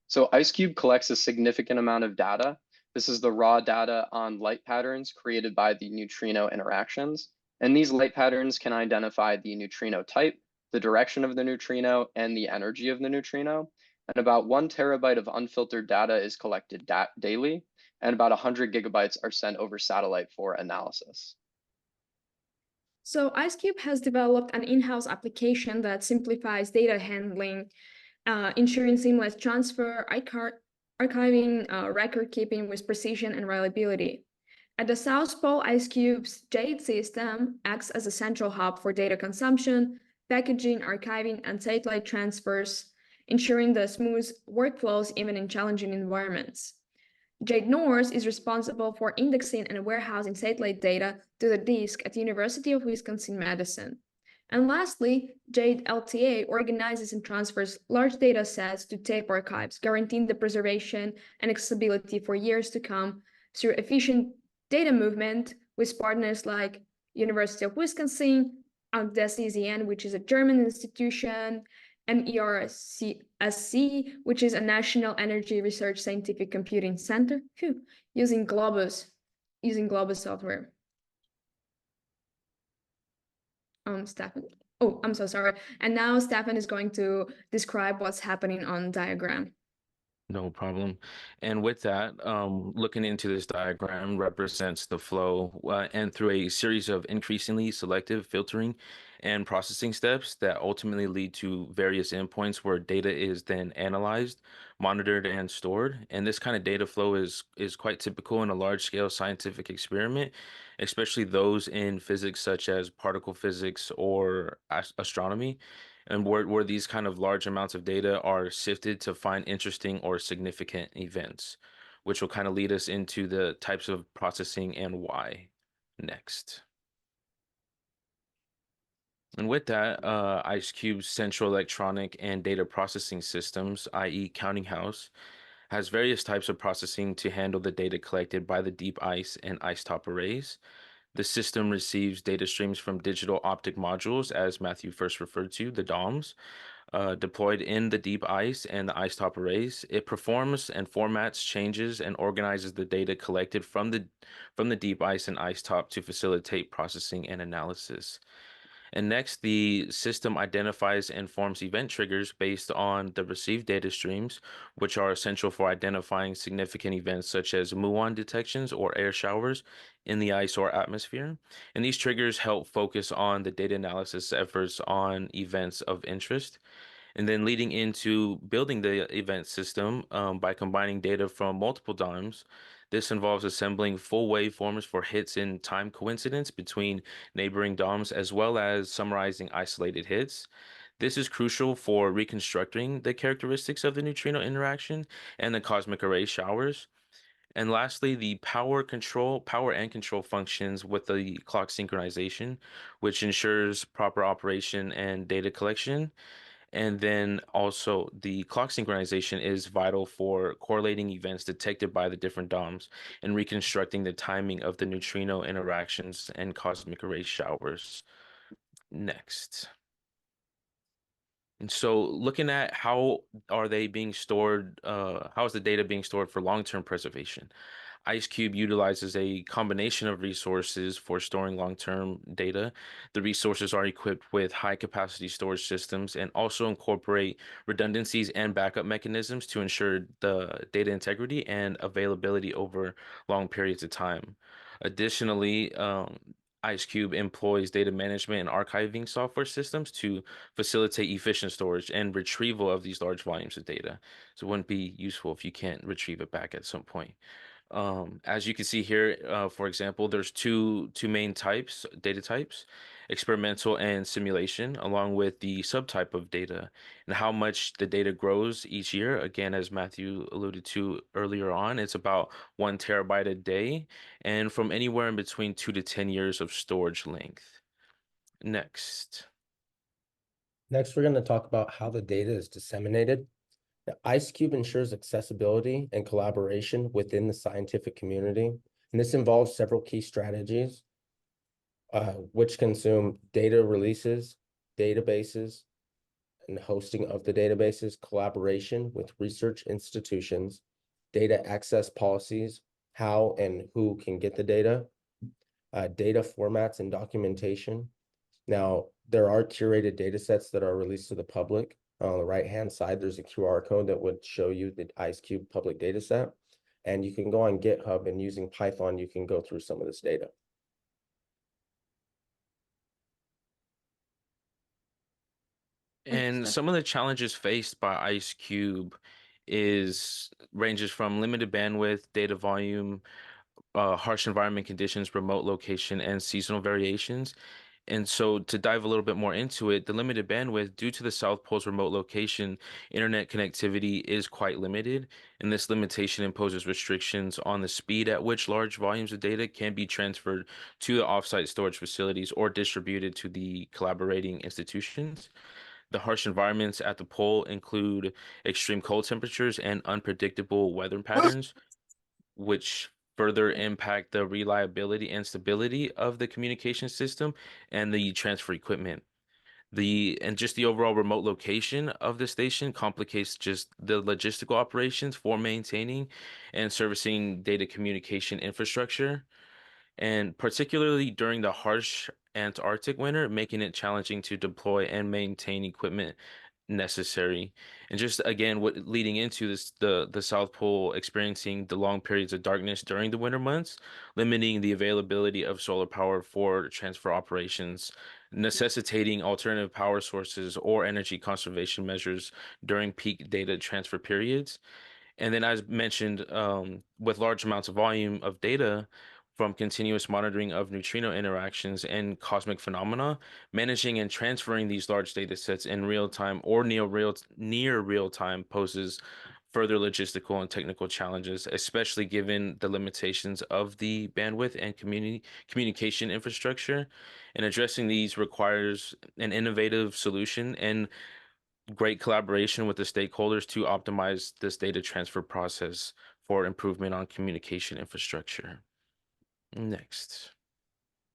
So IceCube collects a significant amount of data. This is the raw data on light patterns created by the neutrino interactions. And these light patterns can identify the neutrino type, the direction of the neutrino, and the energy of the neutrino. And about 1 terabyte of unfiltered data is collected daily, and about 100 gigabytes are sent over satellite for analysis. So IceCube has developed an in-house application that simplifies data handling, ensuring seamless transfer, archiving, record keeping with precision and reliability. At the South Pole, IceCube's JOIDES system acts as a central hub for data consumption, packaging, archiving, and satellite transfers, ensuring the smooth workflows even in challenging environments. JOIDES North is responsible for indexing and warehousing satellite data to the disk at the University of Wisconsin-Madison. And lastly, JOIDES LTA organizes and transfers large data sets to tape archives, guaranteeing the preservation and accessibility for years to come through efficient data movement with partners like University of Wisconsin, DESIZN, which is a German institution, MERSC, which is a National Energy Research Scientific Computing Center, using Globus software. Stefan. Oh, I'm so sorry. And now Stefan is going to describe what's happening on diagram. No problem. And with that, looking into this diagram represents the flow and through a series of increasingly selective filtering and processing steps that ultimately lead to various endpoints where data is then analyzed, monitored, and stored. And this kind of data flow is quite typical in a large-scale scientific experiment, especially those in physics such as particle physics or astronomy, and where these kind of large amounts of data are sifted to find interesting or significant events, which will kind of lead us into the types of processing and why next. And with that, IceCube's central electronic and data processing systems, i.e. counting house, has various types of processing to handle the data collected by the deep ice and ice-top arrays. The system receives data streams from digital optic modules, as Matthew first referred to, the DOMs, deployed in the deep ice and the ice-top arrays. It performs and formats, changes, and organizes the data collected from the deep ice and ice-top to facilitate processing and analysis. And next, the system identifies and forms event triggers based on the received data streams, which are essential for identifying significant events such as muon detections or air showers in the ice or atmosphere. And these triggers help focus on the data analysis efforts on events of interest. And then leading into building the event system by combining data from multiple DOMs. This involves assembling full waveforms for hits in time coincidence between neighboring DOMs, as well as summarizing isolated hits. This is crucial for reconstructing the characteristics of the neutrino interaction and the cosmic array showers. And lastly, the power and control functions with the clock synchronization, which ensures proper operation and data collection. And then also the clock synchronization is vital for correlating events detected by the different DOMs and reconstructing the timing of the neutrino interactions and cosmic ray showers. Next. And so looking at how are they being stored, how is the data being stored for long-term preservation? IceCube utilizes a combination of resources for storing long-term data. The resources are equipped with high-capacity storage systems and also incorporate redundancies and backup mechanisms to ensure the data integrity and availability over long periods of time. Additionally, IceCube employs data management and archiving software systems to facilitate efficient storage and retrieval of these large volumes of data. So it wouldn't be useful if you can't retrieve it back at some point. As you can see here, for example, there's two main types, data types, experimental and simulation, along with the subtype of data and how much the data grows each year. Again, as Matthew alluded to earlier on, it's about 1 terabyte a day and from anywhere in between 2 to 10 years of storage length. Next. Next, we're going to talk about how the data is disseminated. The IceCube ensures accessibility and collaboration within the scientific community, and this involves several key strategies, which consume data releases, databases, and hosting of the databases, collaboration with research institutions, data access policies, how and who can get the data, data formats and documentation. Now, there are curated data sets that are released to the public. On the right-hand side, there's a QR code that would show you the IceCube public data set. And you can go on GitHub and using Python, you can go through some of this data. And some of the challenges faced by IceCube ranges from limited bandwidth, data volume, harsh environment conditions, remote location, and seasonal variations. And so to dive a little bit more into it, the limited bandwidth due to the South Pole's remote location, internet connectivity is quite limited. And this limitation imposes restrictions on the speed at which large volumes of data can be transferred to the offsite storage facilities or distributed to the collaborating institutions. The harsh environments at the pole include extreme cold temperatures and unpredictable weather patterns, which further impact the reliability and stability of the communication system and the transfer equipment. Just the overall remote location of the station complicates just the logistical operations for maintaining and servicing data communication infrastructure, and particularly during the harsh Antarctic winter, making it challenging to deploy and maintain equipment necessary. And just again, what leading into this, the South Pole experiencing the long periods of darkness during the winter months, limiting the availability of solar power for transfer operations, necessitating alternative power sources or energy conservation measures during peak data transfer periods. And then, as mentioned, with large amounts of volume of data from continuous monitoring of neutrino interactions and cosmic phenomena, managing and transferring these large data sets in real time or near real time poses further logistical and technical challenges, especially given the limitations of the bandwidth and communication infrastructure. And addressing these requires an innovative solution and great collaboration with the stakeholders to optimize this data transfer process for improvement on communication infrastructure. Next.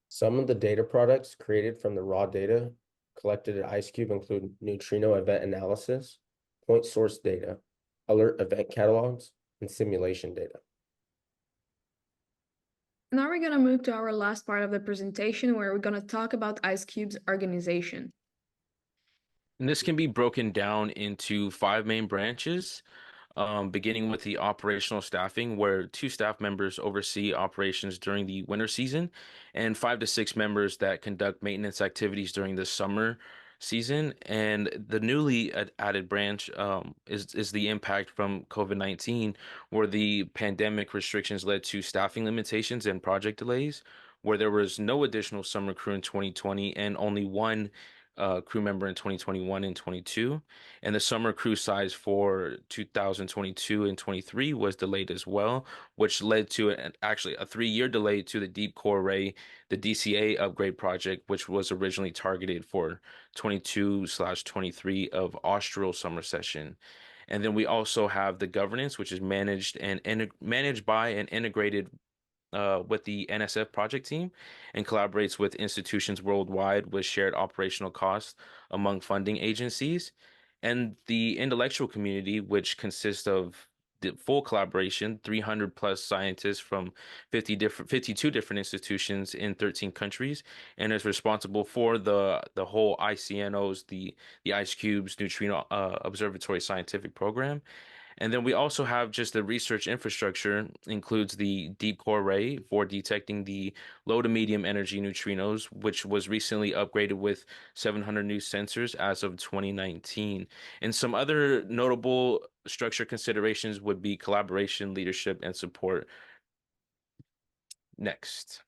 Some of the data products created from the raw data collected at IceCube include neutrino event analysis, point source data, alert event catalogs, and simulation data. Now we're going to move to our last part of the presentation where we're going to talk about IceCube's organization. And this can be broken down into 5 main branches, beginning with the operational staffing, where 2 staff members oversee operations during the winter season, and 5 to 6 members that conduct maintenance activities during the summer season. And the newly added branch is the impact from COVID-19, where the pandemic restrictions led to staffing limitations and project delays, where there was no additional summer crew in 2020 and only 1 crew member in 2021 and 22, and the summer crew size for 2022 and 23 was delayed as well, which led to actually a 3-year delay to the deep core array, the DCA upgrade project, which was originally targeted for 22/23 of austral summer session. And then we also have the governance, which is managed by and integrated with the NSF project team and collaborates with institutions worldwide with shared operational costs among funding agencies. And the intellectual community, which consists of the full collaboration, 300 plus scientists from 52 different institutions in 13 countries, and is responsible for the whole ICNOs, the IceCube's Neutrino Observatory scientific program. And then we also have just the research infrastructure, includes the deep core array for detecting the low to medium energy neutrinos, which was recently upgraded with 700 new sensors as of 2019. And some other notable structure considerations would be collaboration, leadership, and support. Next.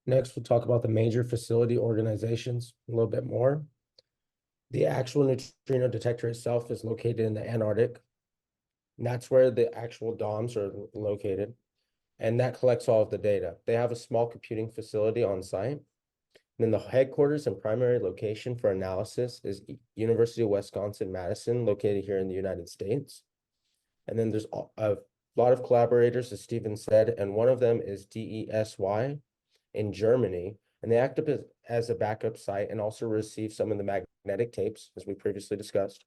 Next, we'll talk about the major facility organizations a little bit more. The actual neutrino detector itself is located in the Antarctic. And that's where the actual DOMs are located. And that collects all of the data. They have a small computing facility on site. And then the headquarters and primary location for analysis is University of Wisconsin-Madison, located here in the United States. And then there's a lot of collaborators, as Stephen said, and one of them is DESY in Germany. And they act as a backup site and also receive some of the magnetic tapes, as we previously discussed.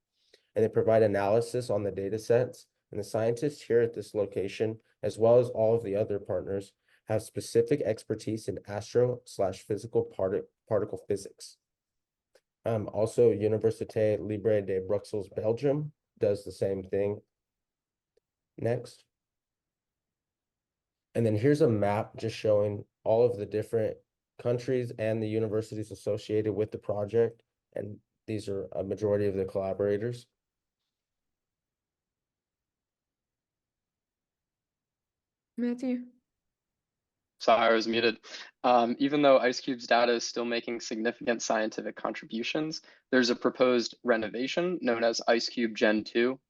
And they provide analysis on the data sets. And the scientists here at this location, as well as all of the other partners, have specific expertise in astro/physical particle physics. Also, Université Libre de Bruxelles, Belgium, does the same thing. Next. And then here's a map just showing all of the different countries and the universities associated with the project. And these are a majority of the collaborators. Matthew. Sorry, I was muted. Even though IceCube's data is still making significant scientific contributions, there's a proposed renovation known as IceCube Gen 2.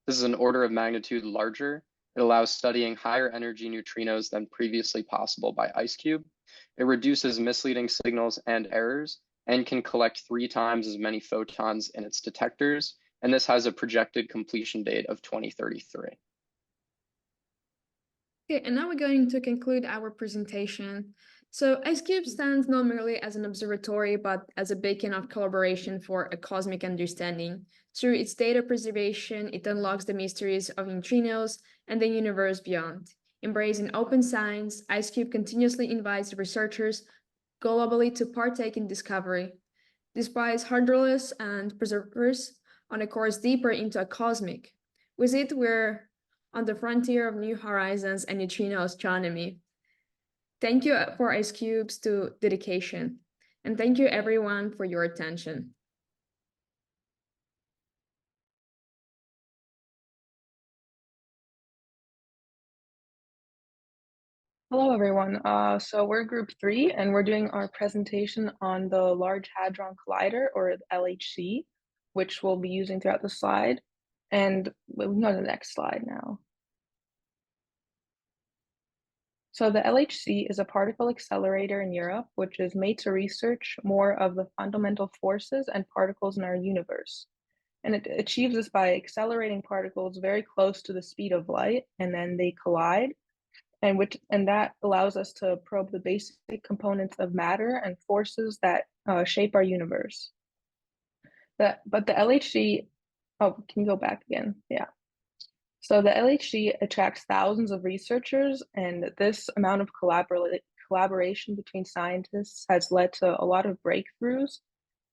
This is an order of magnitude larger. It allows studying higher energy neutrinos than previously possible by IceCube. It reduces misleading signals and errors and can collect 3 times as many photons in its detectors. And this has a projected completion date of 2033. Okay, and now we're going to conclude our presentation. So IceCube stands not merely as an observatory, but as a beacon of collaboration for a cosmic understanding. Through its data preservation, it unlocks the mysteries of neutrinos and the universe beyond. Embracing open science, IceCube continuously invites researchers globally to partake in discovery. Despite hurdles and preservers on a course deeper into a cosmic. With it, we're on the frontier of new horizons and neutrino astronomy. Thank you for IceCube's dedication, and thank you everyone for your attention. Hello, everyone. So we're group 3, and we're doing our presentation on the Large Hadron Collider, or LHC, which we'll be using throughout the slide. And we can go to the next slide now. So the LHC is a particle accelerator in Europe, which is made to research more of the fundamental forces and particles in our universe. And it achieves this by accelerating particles very close to the speed of light, and then they collide, and that allows us to probe the basic components of matter and forces that shape our universe. But the LHC, oh, can you go back again? Yeah. So the LHC attracts thousands of researchers, and this amount of collaboration between scientists has led to a lot of breakthroughs.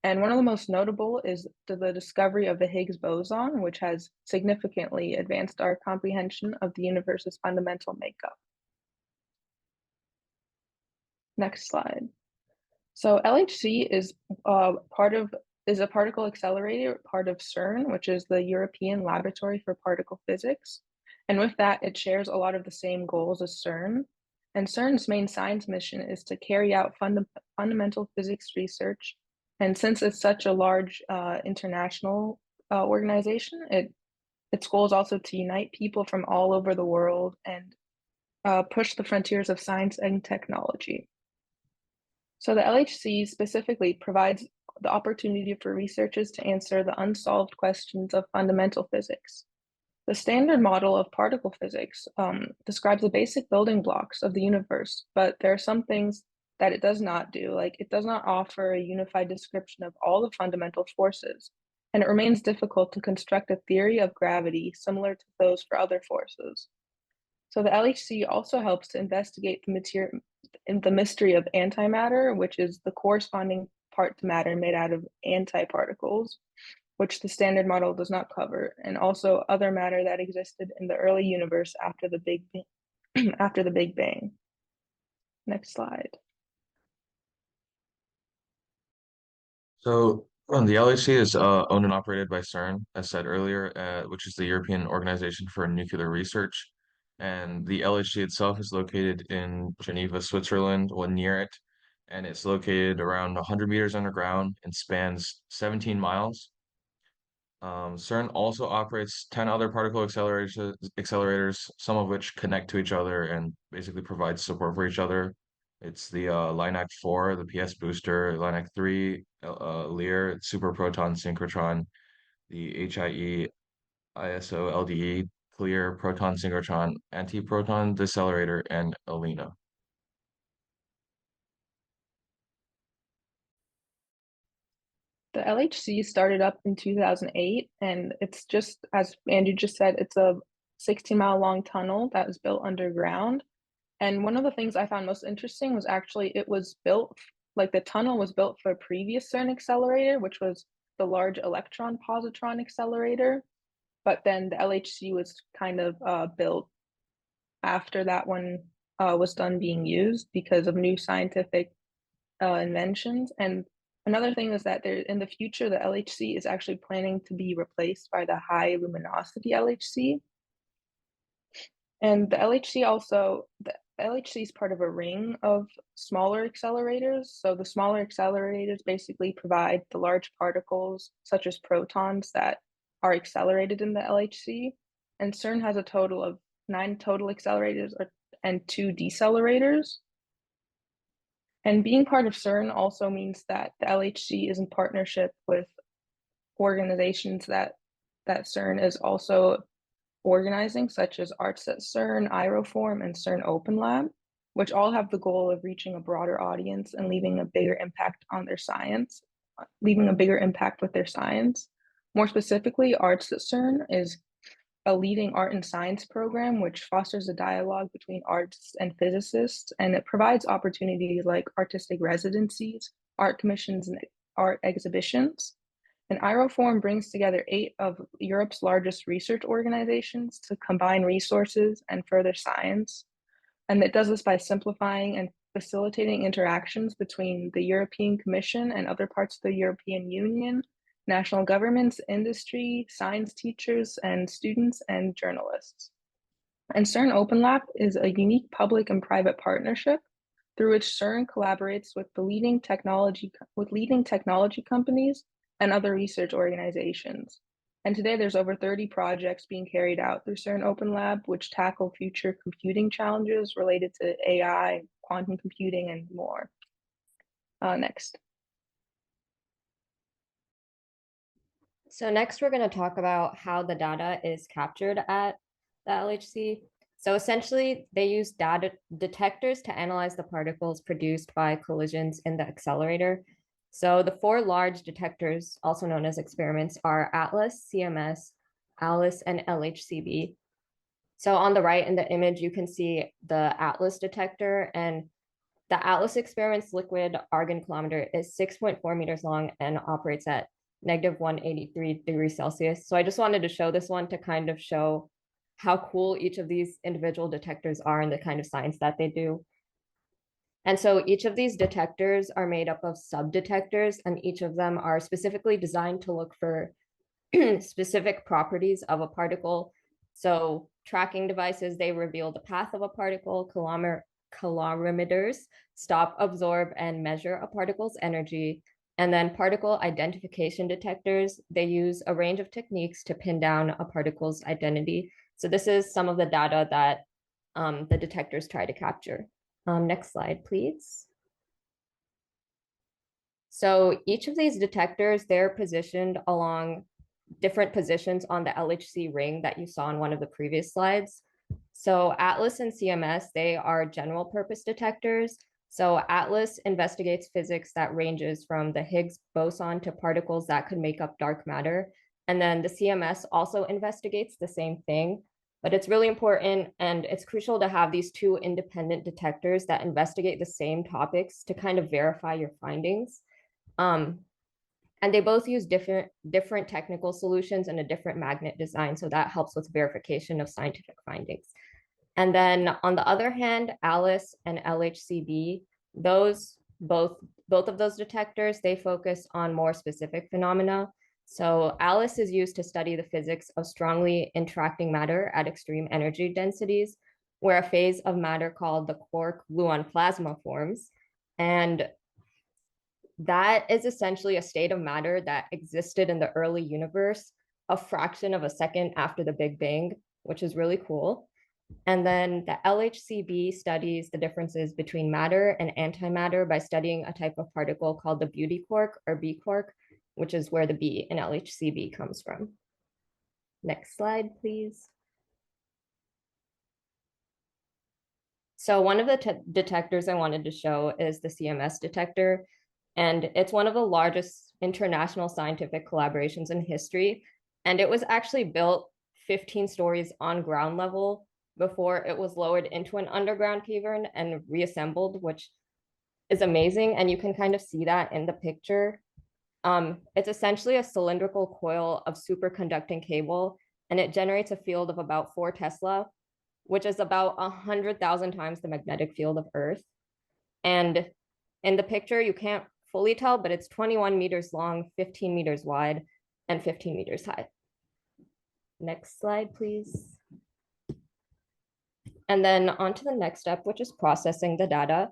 And one of the most notable is the discovery of the Higgs boson, which has significantly advanced our comprehension of the universe's fundamental makeup. Next slide. So LHC is a particle accelerator, part of CERN, which is the European Laboratory for Particle Physics. And with that, it shares a lot of the same goals as CERN. And CERN's main science mission is to carry out fundamental physics research. And since it's such a large international organization, its goal is also to unite people from all over the world and push the frontiers of science and technology. So the LHC specifically provides the opportunity for researchers to answer the unsolved questions of fundamental physics. The standard model of particle physics describes the basic building blocks of the universe, but there are some things that it does not do, like it does not offer a unified description of all the fundamental forces, and it remains difficult to construct a theory of gravity similar to those for other forces. So the LHC also helps to investigate the mystery of antimatter, which is the corresponding part to matter made out of antiparticles, which the standard model does not cover, and also other matter that existed in the early universe after the Big Bang. Next slide. So the LHC is owned and operated by CERN, as said earlier, which is the European Organization for Nuclear Research. And the LHC itself is located in Geneva, Switzerland, or near it. And it's located around 100 meters underground and spans 17 miles. CERN also operates 10 other particle accelerators, some of which connect to each other and basically provide support for each other. It's the LINAC 4, the PS booster, LINAC 3, Lear, super proton synchrotron, the HIE, ISO, LDE, clear proton synchrotron, antiproton decelerator, and ELINA. The LHC started up in 2008, and it's just, as Andrew just said, it's a 16-mile long tunnel that was built underground. And one of the things I found most interesting was actually it was built, like the tunnel was built for a previous CERN accelerator, which was the Large Electron Positron Accelerator. But then the LHC was kind of built after that one was done being used because of new scientific inventions. And another thing is that in the future, the LHC is actually planning to be replaced by the high luminosity LHC. And the LHC is part of a ring of smaller accelerators. So the smaller accelerators basically provide the large particles, such as protons, that are accelerated in the LHC. And CERN has a total of 9 total accelerators and 2 decelerators. And being part of CERN also means that the LHC is in partnership with organizations that CERN is also organizing, such as Arts at CERN, IROFORM, and CERN Open Lab, which all have the goal of reaching a broader audience and leaving a bigger impact on their science, with their science. More specifically, Arts at CERN is a leading art and science program which fosters a dialogue between artists and physicists, and it provides opportunities like artistic residencies, art commissions, and art exhibitions. And IROFORM brings together 8 of Europe's largest research organizations to combine resources and further science. And it does this by simplifying and facilitating interactions between the European Commission and other parts of the European Union, national governments, industry, science teachers, and students and journalists. And CERN Open Lab is a unique public and private partnership through which CERN collaborates with leading technology companies and other research organizations. And today there's over 30 projects being carried out through CERN Open Lab, which tackle future computing challenges related to AI, quantum computing, and more. Next. So next we're going to talk about how the data is captured at the LHC. So essentially they use data detectors to analyze the particles produced by collisions in the accelerator. So the 4 large detectors, also known as experiments, are ATLAS, CMS, ALICE, and LHCb. So on the right in the image, you can see the ATLAS detector, and the ATLAS experiment's liquid argon kilometer is 6.4 meters long and operates at -183 degrees Celsius. So I just wanted to show this one to kind of show how cool each of these individual detectors are and the kind of science that they do. And so each of these detectors are made up of sub-detectors, and each of them are specifically designed to look for specific properties of a particle. So tracking devices, they reveal the path of a particle. Calorimeters stop, absorb, and measure a particle's energy. And then particle identification detectors, they use a range of techniques to pin down a particle's identity. So this is some of the data that the detectors try to capture. Next slide, please. So each of these detectors, they're positioned along different positions on the LHC ring that you saw in one of the previous slides. So ATLAS and CMS, they are general purpose detectors. So ATLAS investigates physics that ranges from the Higgs boson to particles that could make up dark matter. And then the CMS also investigates the same thing. But it's really important and it's crucial to have these 2 independent detectors that investigate the same topics to kind of verify your findings. And they both use different technical solutions and a different magnet design. So that helps with verification of scientific findings. And then on the other hand, ALICE and LHCb, those both of those detectors, they focus on more specific phenomena. So ALICE is used to study the physics of strongly interacting matter at extreme energy densities, where a phase of matter called the quark-gluon plasma forms. And that is essentially a state of matter that existed in the early universe, a fraction of a second after the Big Bang, which is really cool. And then the LHCb studies the differences between matter and antimatter by studying a type of particle called the beauty quark or B quark, which is where the B in LHCb comes from. Next slide, please. So one of the detectors I wanted to show is the CMS detector. And it's one of the largest international scientific collaborations in history. And it was actually built 15 stories on ground level before it was lowered into an underground cavern and reassembled, which is amazing. And you can kind of see that in the picture. It's essentially a cylindrical coil of superconducting cable, and it generates a field of about 4 Tesla, which is about 100,000 times the magnetic field of Earth. And in the picture, you can't fully tell, but it's 21 meters long, 15 meters wide, and 15 meters high. Next slide, please. And then on to the next step, which is processing the data.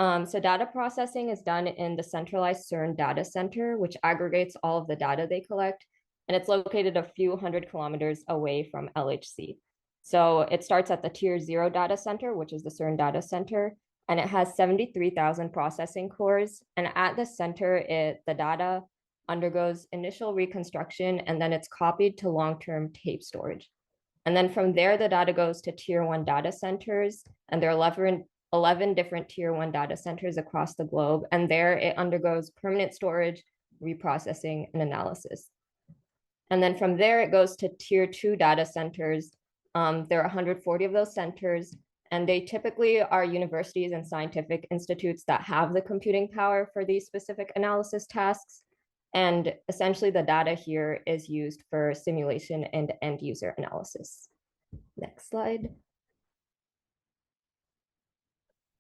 So data processing is done in the centralized CERN data center, which aggregates all of the data they collect. And it's located a few hundred kilometers away from LHC. So it starts at the Tier 0 data center, which is the CERN data center, and it has 73,000 processing cores. And at the center, the data undergoes initial reconstruction, and then it's copied to long-term tape storage. And then from there, the data goes to Tier 1 data centers, and there are 11 different Tier 1 data centers across the globe. And there it undergoes permanent storage, reprocessing, and analysis. And then from there, it goes to Tier 2 data centers. There are 140 of those centers, and they typically are universities and scientific institutes that have the computing power for these specific analysis tasks. And essentially the data here is used for simulation and end user analysis. Next slide.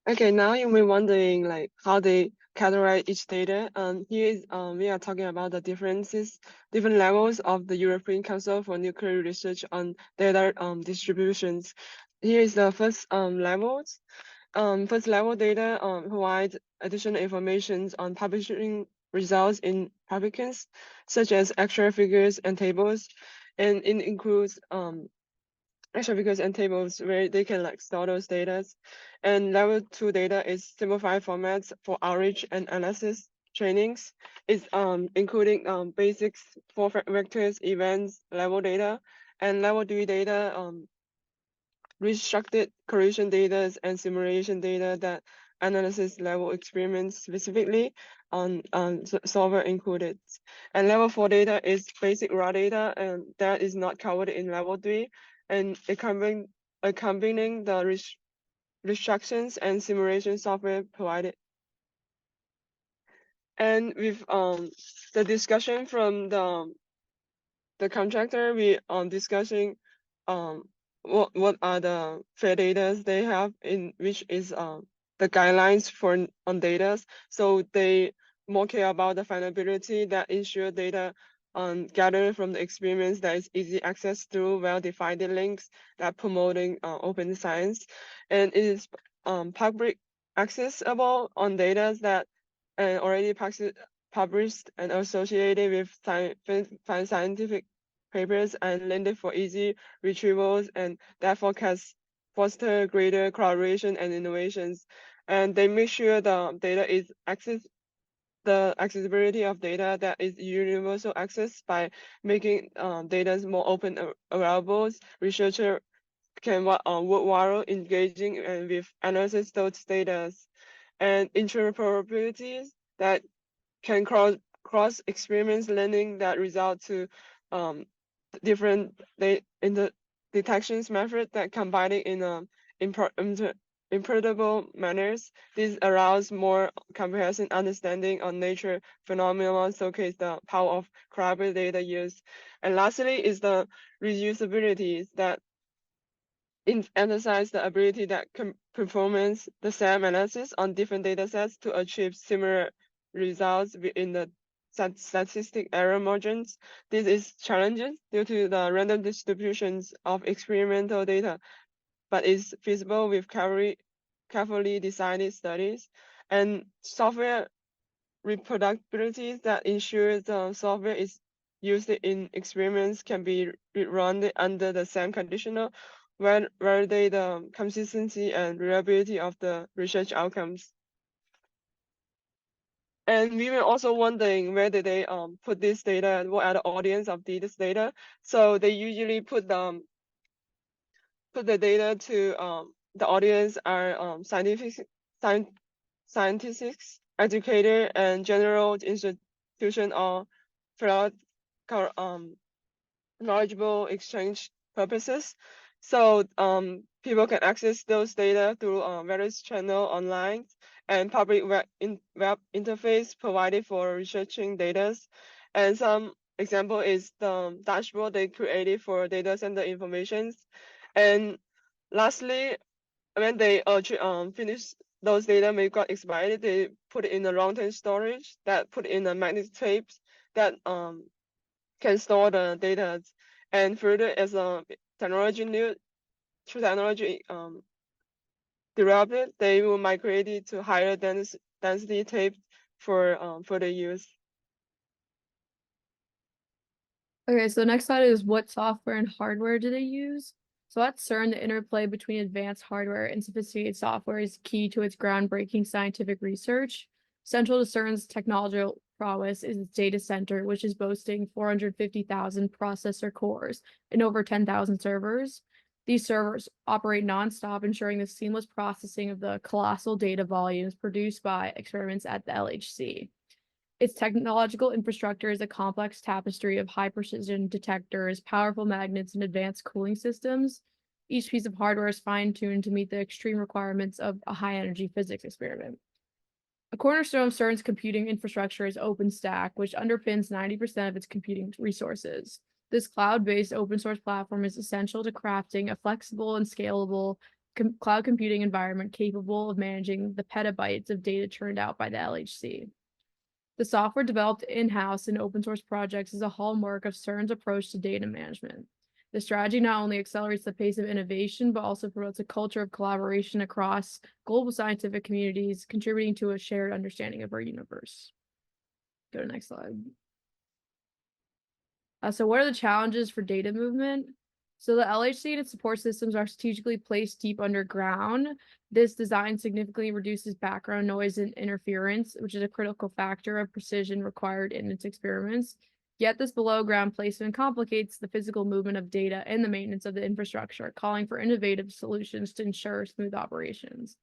Okay, now you may be wondering like how they categorize each data. Here is we are talking about the different levels of the European Council for Nuclear Research on data distributions. Here is the first levels. First level data provide additional information on publishing results in publications, such as extra figures and tables, and it includes extra figures and tables where they can like store those data. And level 2 data is simplified formats for outreach and analysis trainings. It's including basics for vectors, events, level data, and level 3 data, restructured correlation data and simulation data that analysis level experiments specifically on solver included. And level 4 data is basic raw data, and that is not covered in level 3, and accompanying the restrictions and simulation software provided. And with the discussion from the contractor, we discussing what are the fair data they have, in which is the guidelines for on data. So they more care about the findability that ensure data gathered from the experiments that is easy access through well-defined links that promoting open science, and it is public accessible on data that already published and associated with scientific papers and linked for easy retrievals, and therefore can foster greater collaboration and innovations. And they make sure the data is the accessibility of data that is universal access by making data more open available. Researcher can work while engaging and with analysis those data, and interoperability that can cross experiments learning that result to different in the detections method that combining in interpretable manners. This allows more comprehensive understanding on nature phenomena, showcase the power of collaborative data use. And lastly is the reusability that emphasize the ability that performance the same analysis on different data sets to achieve similar results within the statistic error margins. This is challenging due to the random distributions of experimental data, but is feasible with carefully designed studies. And software reproducibility that ensures the software is used in experiments can be run under the same conditional, validate the consistency and reliability of the research outcomes. And we were also wondering where did they put this data and what are the audience of this data. So they usually put the data to the audience are scientists, educator, and general institution or for knowledgeable exchange purposes. So people can access those data through various channels online and public web interface provided for researching data. And some example is the dashboard they created for data center information. And lastly, when they finish those data may got expired, they put it in a long-term storage that put in a magnetic tapes that can store the data. And further, as a technology developed, they will migrate it to higher density tape for further use. Okay, so the next slide is what software and hardware do they use? So at CERN, the interplay between advanced hardware and sophisticated software is key to its groundbreaking scientific research. Central to CERN's technological prowess is its data center, which is boasting 450,000 processor cores and over 10,000 servers. These servers operate nonstop, ensuring the seamless processing of the colossal data volumes produced by experiments at the LHC. Its technological infrastructure is a complex tapestry of high-precision detectors, powerful magnets, and advanced cooling systems. Each piece of hardware is fine-tuned to meet the extreme requirements of a high-energy physics experiment. A cornerstone of CERN's computing infrastructure is OpenStack, which underpins 90% of its computing resources. This cloud-based open-source platform is essential to crafting a flexible and scalable cloud computing environment capable of managing the petabytes of data churned out by the LHC. The software developed in-house in open-source projects is a hallmark of CERN's approach to data management. The strategy not only accelerates the pace of innovation, but also promotes a culture of collaboration across global scientific communities, contributing to a shared understanding of our universe. Go to the next slide. So what are the challenges for data movement? So the LHC and its support systems are strategically placed deep underground. This design significantly reduces background noise and interference, which is a critical factor of precision required in its experiments. Yet this below ground placement complicates the physical movement of data and the maintenance of the infrastructure, calling for innovative solutions to ensure smooth operations.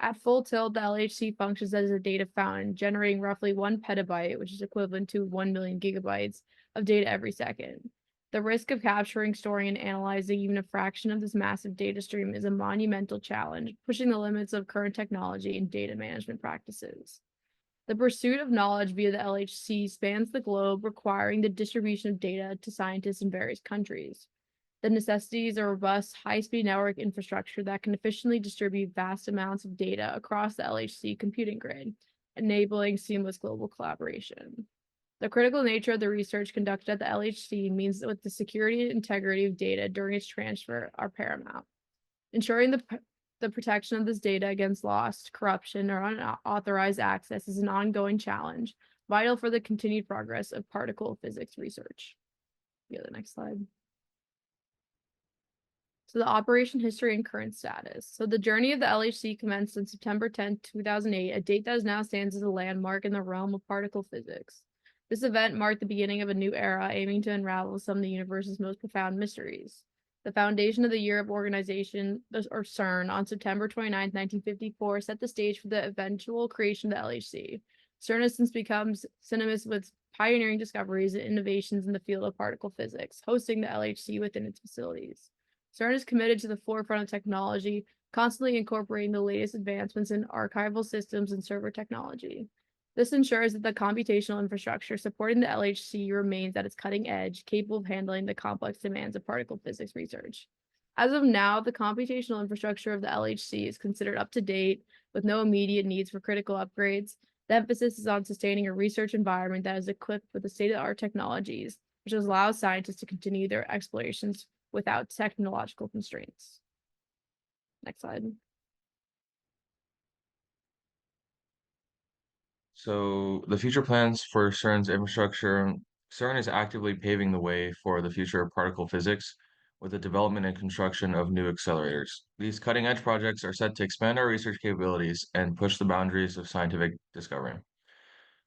At full tilt, the LHC functions as a data fountain, generating roughly 1 petabyte, which is equivalent to 1 million gigabytes of data every second. The risk of capturing, storing, and analyzing even a fraction of this massive data stream is a monumental challenge, pushing the limits of current technology and data management practices. The pursuit of knowledge via the LHC spans the globe, requiring the distribution of data to scientists in various countries. The necessity is a robust, high-speed network infrastructure that can efficiently distribute vast amounts of data across the LHC computing grid, enabling seamless global collaboration. The critical nature of the research conducted at the LHC means that the security and integrity of data during its transfer are paramount. Ensuring the protection of this data against loss, corruption, or unauthorized access is an ongoing challenge, vital for the continued progress of particle physics research. Go to the next slide. So the operation history and current status. So the journey of the LHC commenced on September 10, 2008, a date that now stands as a landmark in the realm of particle physics. This event marked the beginning of a new era aiming to unravel some of the universe's most profound mysteries. The foundation of the Year of Organization, or CERN, on September 29, 1954, set the stage for the eventual creation of the LHC. CERN has since become synonymous with pioneering discoveries and innovations in the field of particle physics, hosting the LHC within its facilities. CERN is committed to the forefront of technology, constantly incorporating the latest advancements in archival systems and server technology. This ensures that the computational infrastructure supporting the LHC remains at its cutting edge, capable of handling the complex demands of particle physics research. As of now, the computational infrastructure of the LHC is considered up to date, with no immediate needs for critical upgrades. The emphasis is on sustaining a research environment that is equipped with the state-of-the-art technologies, which allows scientists to continue their explorations without technological constraints. Next slide. So the future plans for CERN's infrastructure. CERN is actively paving the way for the future of particle physics with the development and construction of new accelerators. These cutting-edge projects are set to expand our research capabilities and push the boundaries of scientific discovery.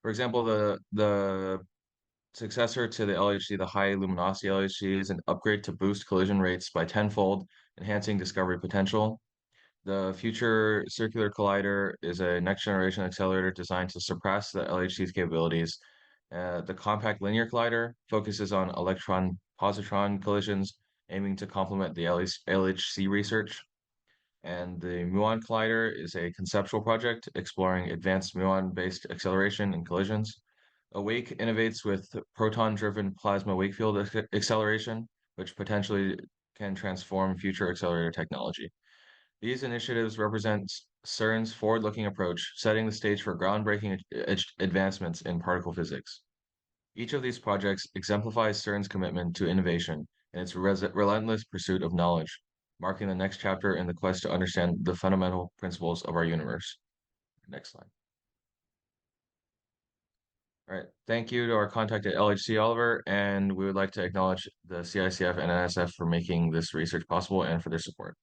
For example, the successor to the LHC, the high luminosity LHC, is an upgrade to boost collision rates by tenfold, enhancing discovery potential. The Future Circular Collider is a next-generation accelerator designed to surpass the LHC's capabilities. The Compact Linear Collider focuses on electron-positron collisions, aiming to complement the LHC research. And the Muon Collider is a conceptual project exploring advanced muon-based acceleration and collisions. Awake innovates with proton-driven plasma wake field acceleration, which potentially can transform future accelerator technology. These initiatives represent CERN's forward-looking approach, setting the stage for groundbreaking advancements in particle physics. Each of these projects exemplifies CERN's commitment to innovation and its relentless pursuit of knowledge, marking the next chapter in the quest to understand the fundamental principles of our universe. Next slide. All right, thank you to our contact at LHC, Oliver, and we would like to acknowledge the CICF and NSF for making this research possible and for their support.